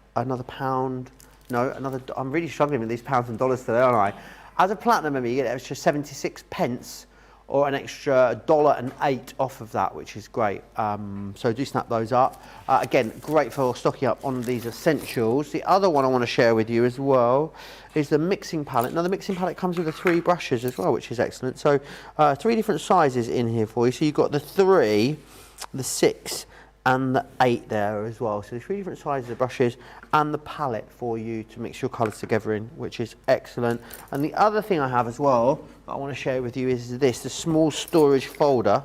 really struggling with these pounds and dollars today, aren't I? As a platinum member, you get an extra 76 pence or an extra $1.08 off of that, which is great. So do snap those up. Again, great for stocking up on these essentials. The other one I want to share with you as well is the mixing palette. Now the mixing palette comes with the 3 brushes as well, which is excellent. So 3 different sizes in here for you. So you've got the 3, the 6, and the 8 there as well. So there's 3 different sizes of brushes and the palette for you to mix your colours together in, which is excellent. And the other thing I have as well that I want to share with you is this, the small storage folder.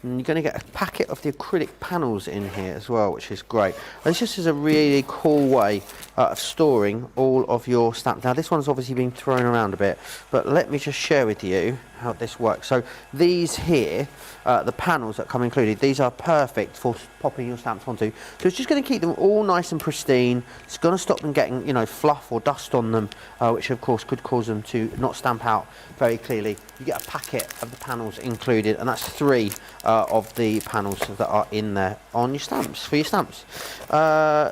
And you're going to get a packet of the acrylic panels in here as well, which is great. And this just is a really cool way of storing all of your stamps. Now this one's obviously been thrown around a bit, but let me just share with you how this works. So these here, the panels that come included, these are perfect for popping your stamps onto. So it's just going to keep them all nice and pristine. It's going to stop them getting, you know, fluff or dust on them, which of course could cause them to not stamp out very clearly. You get a packet of the panels included, and that's 3 of the panels that are in there on your stamps, for your stamps.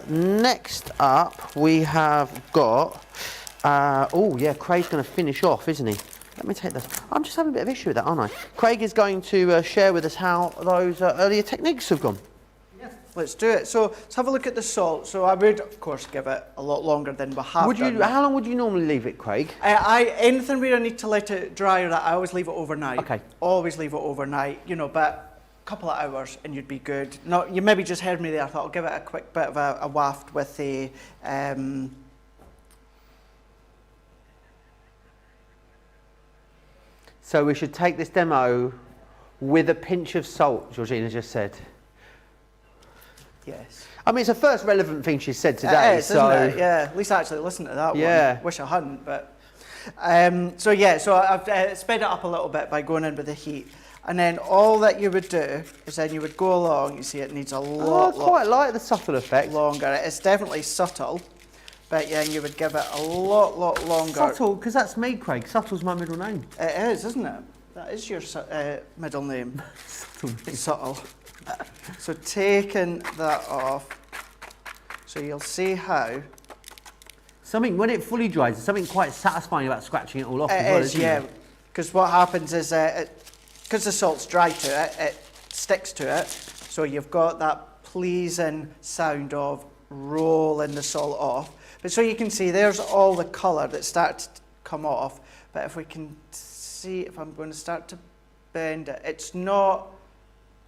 Next up, we have got, oh yeah, Craig's going to finish off, isn't he? Let me take this. I'm just having a bit of issue with that, aren't I? Craig is going to share with us how those earlier techniques have gone. Yeah, let's do it. So let's have a look at the salt. So I would, of course, give it a lot longer than we have done. How long would you normally leave it, Craig? Anything where I need to let it dry, or that, I always leave it overnight. Okay. Always leave it overnight, you know, but a couple of hours and you'd be good. No, you maybe just heard me there. I thought I'll give it a quick bit of a waft with the So we should take this demo with a pinch of salt, Georgina just said. yes. I mean, it's the first relevant thing she's said today. It is, isn't it? Yeah, at least I actually listened to that Yeah. one. Wish I hadn't, but... so yeah, so I've sped it up a little bit by going in with the heat. And then all that you would do is then you would go along, you see it needs a lot, I quite like the subtle effect. longer. It's definitely subtle, but yeah, you would give it a lot longer. Subtle, because that's me, Craig. Subtle's my middle name. It is, isn't it? That is your middle name. Subtle. So taking that off, so you'll see how. Something, when it fully dries, there's something quite satisfying about scratching it all off as It well, is, isn't yeah. it? Because what happens is, because the salt's dry to it, it sticks to it. So you've got that pleasing sound of rolling the salt off. But so you can see there's all the colour that starts to come off. But if we can see, if I'm going to start to bend it, it's not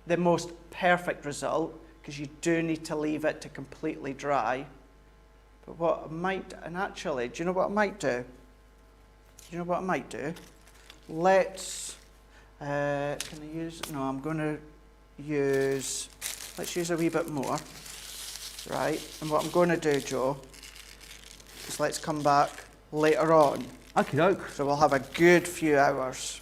the most perfect result because you do need to leave it to completely dry. But what I might, and actually, do you know what I might do? Let's, can I use, no, I'm going to use, let's use a wee bit more. right? And what I'm going to do, Joe, is let's come back later on. Okie doke. So we'll have a good few hours.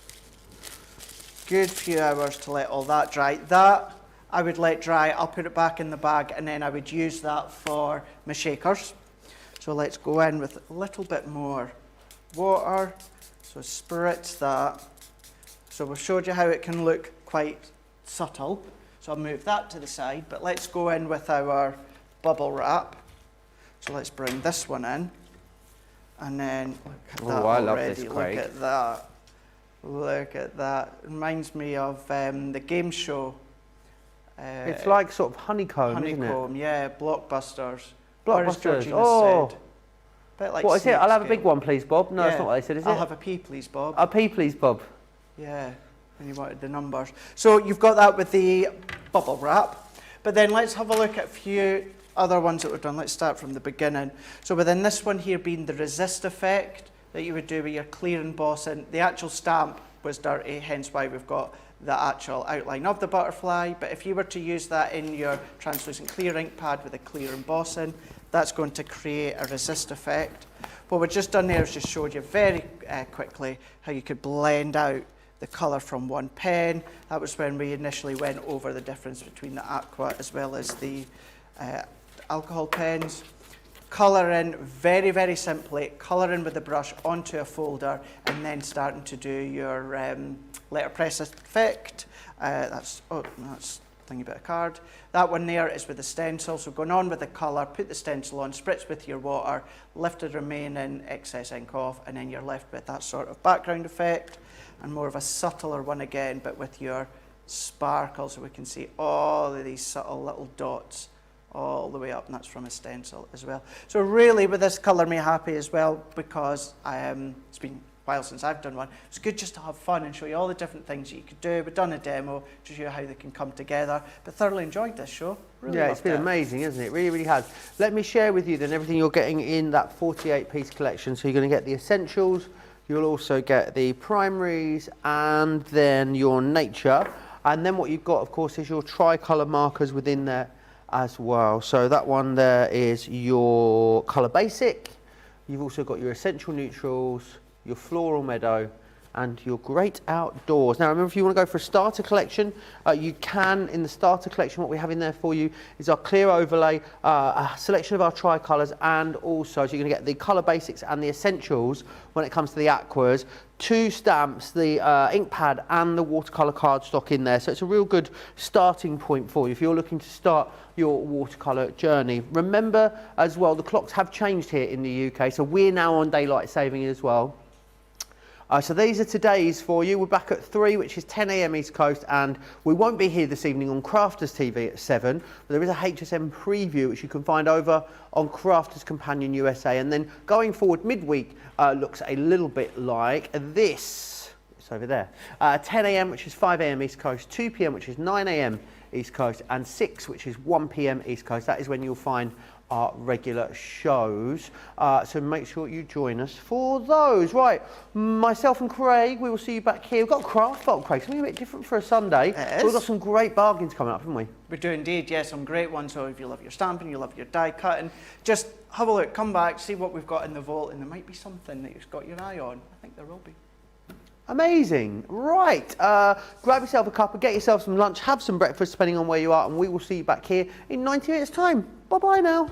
Good few hours to let all that dry. That I would let dry, I'll put it back in the bag, and then I would use that for my shakers. So let's go in with a little bit more water. So spritz that. So we've showed you how it can look quite subtle. So I'll move that to the side, but let's go in with our bubble wrap. So let's bring this one in. And then look at that I already. love this, Craig. Look at that. Look at that. Reminds me of the game show. It's like sort of honeycomb, isn't it? Honeycomb, yeah, blockbusters. Blockbusters, oh. Bit like What is it? I'll have a Snakescale. big one, please, Bob. No, that's not what they said, is it? I'll have a pea, please, Bob. A pea, please, Bob. Yeah, and you wanted the numbers. So you've got that with the bubble wrap. But then let's have a look at a few other ones that we've done. Let's start from the beginning. So within this one here being the resist effect that you would do with your clear embossing, the actual stamp was dirty, hence why we've got the actual outline of the butterfly. But if you were to use that in your translucent clear ink pad with a clear embossing, that's going to create a resist effect. What we've just done there is just showed you very quickly how you could blend out the colour from one pen. That was when we initially went over the difference between the Aqua as well as the alcohol pens. Colour in very, very simply, colour in with the brush onto a folder and then starting to do your letterpress effect. That's thingy bit of card. That one there is with the stencil, so going on with the colour, put the stencil on, spritz with your water, lift the remaining excess ink off, and then you're left with that sort of background effect, and more of a subtler one again, but with your sparkle, so we can see all of these subtle little dots all the way up, and that's from a stencil as well. So really with this colour me happy as well, because it's been a while since I've done one. It's good just to have fun and show you all the different things that you could do. We've done a demo to show you how they can come together, but thoroughly enjoyed this show. Really Yeah, it's been amazing, isn't it? It really, really has. Let me share with you then everything you're getting in that 48-piece collection. So you're going to get the essentials, you'll also get the primaries, and then your nature. And then what you've got, of course, is your tricolour markers within there as well. So that one there is your colour basic. You've also got your essential neutrals, your floral meadow, and your great outdoors. Now remember, if you want to go for a starter collection, you can. In the starter collection, what we have in there for you is our clear overlay, a selection of our tricolours, and also, so you're going to get the colour basics and the essentials when it comes to the aquas, 2 stamps, the ink pad and the watercolour cardstock in there. So it's a real good starting point for you if you're looking to start your watercolour journey. Remember as well, the clocks have changed here in the UK, so we're now on daylight saving as well. So these are today's for you. We're back at 3, which is 10 AM East Coast, and we won't be here this evening on Crafters TV at 7. But there is a HSM preview, which you can find over on Crafters Companion USA. And then going forward, midweek looks a little bit like this. It's over there. 10 AM, which is 5 AM East Coast, 2 PM, which is 9 AM East Coast, and 6, which is 1 PM East Coast. That is when you'll find our regular shows, so make sure you join us for those. Right, myself and Craig, we will see you back here. We've got a craft vault, Craig, something a bit different for a Sunday. We've got some great bargains coming up, haven't we? We do indeed, yes, some great ones. So if you love your stamping, you love your die cutting, just have a look, come back, see what we've got in the vault, and there might be something that you've got your eye on. I think there will be. Amazing. Right, grab yourself a cuppa, get yourself some lunch, have some breakfast depending on where you are, and we will see you back here in 90 minutes time. Bye bye now.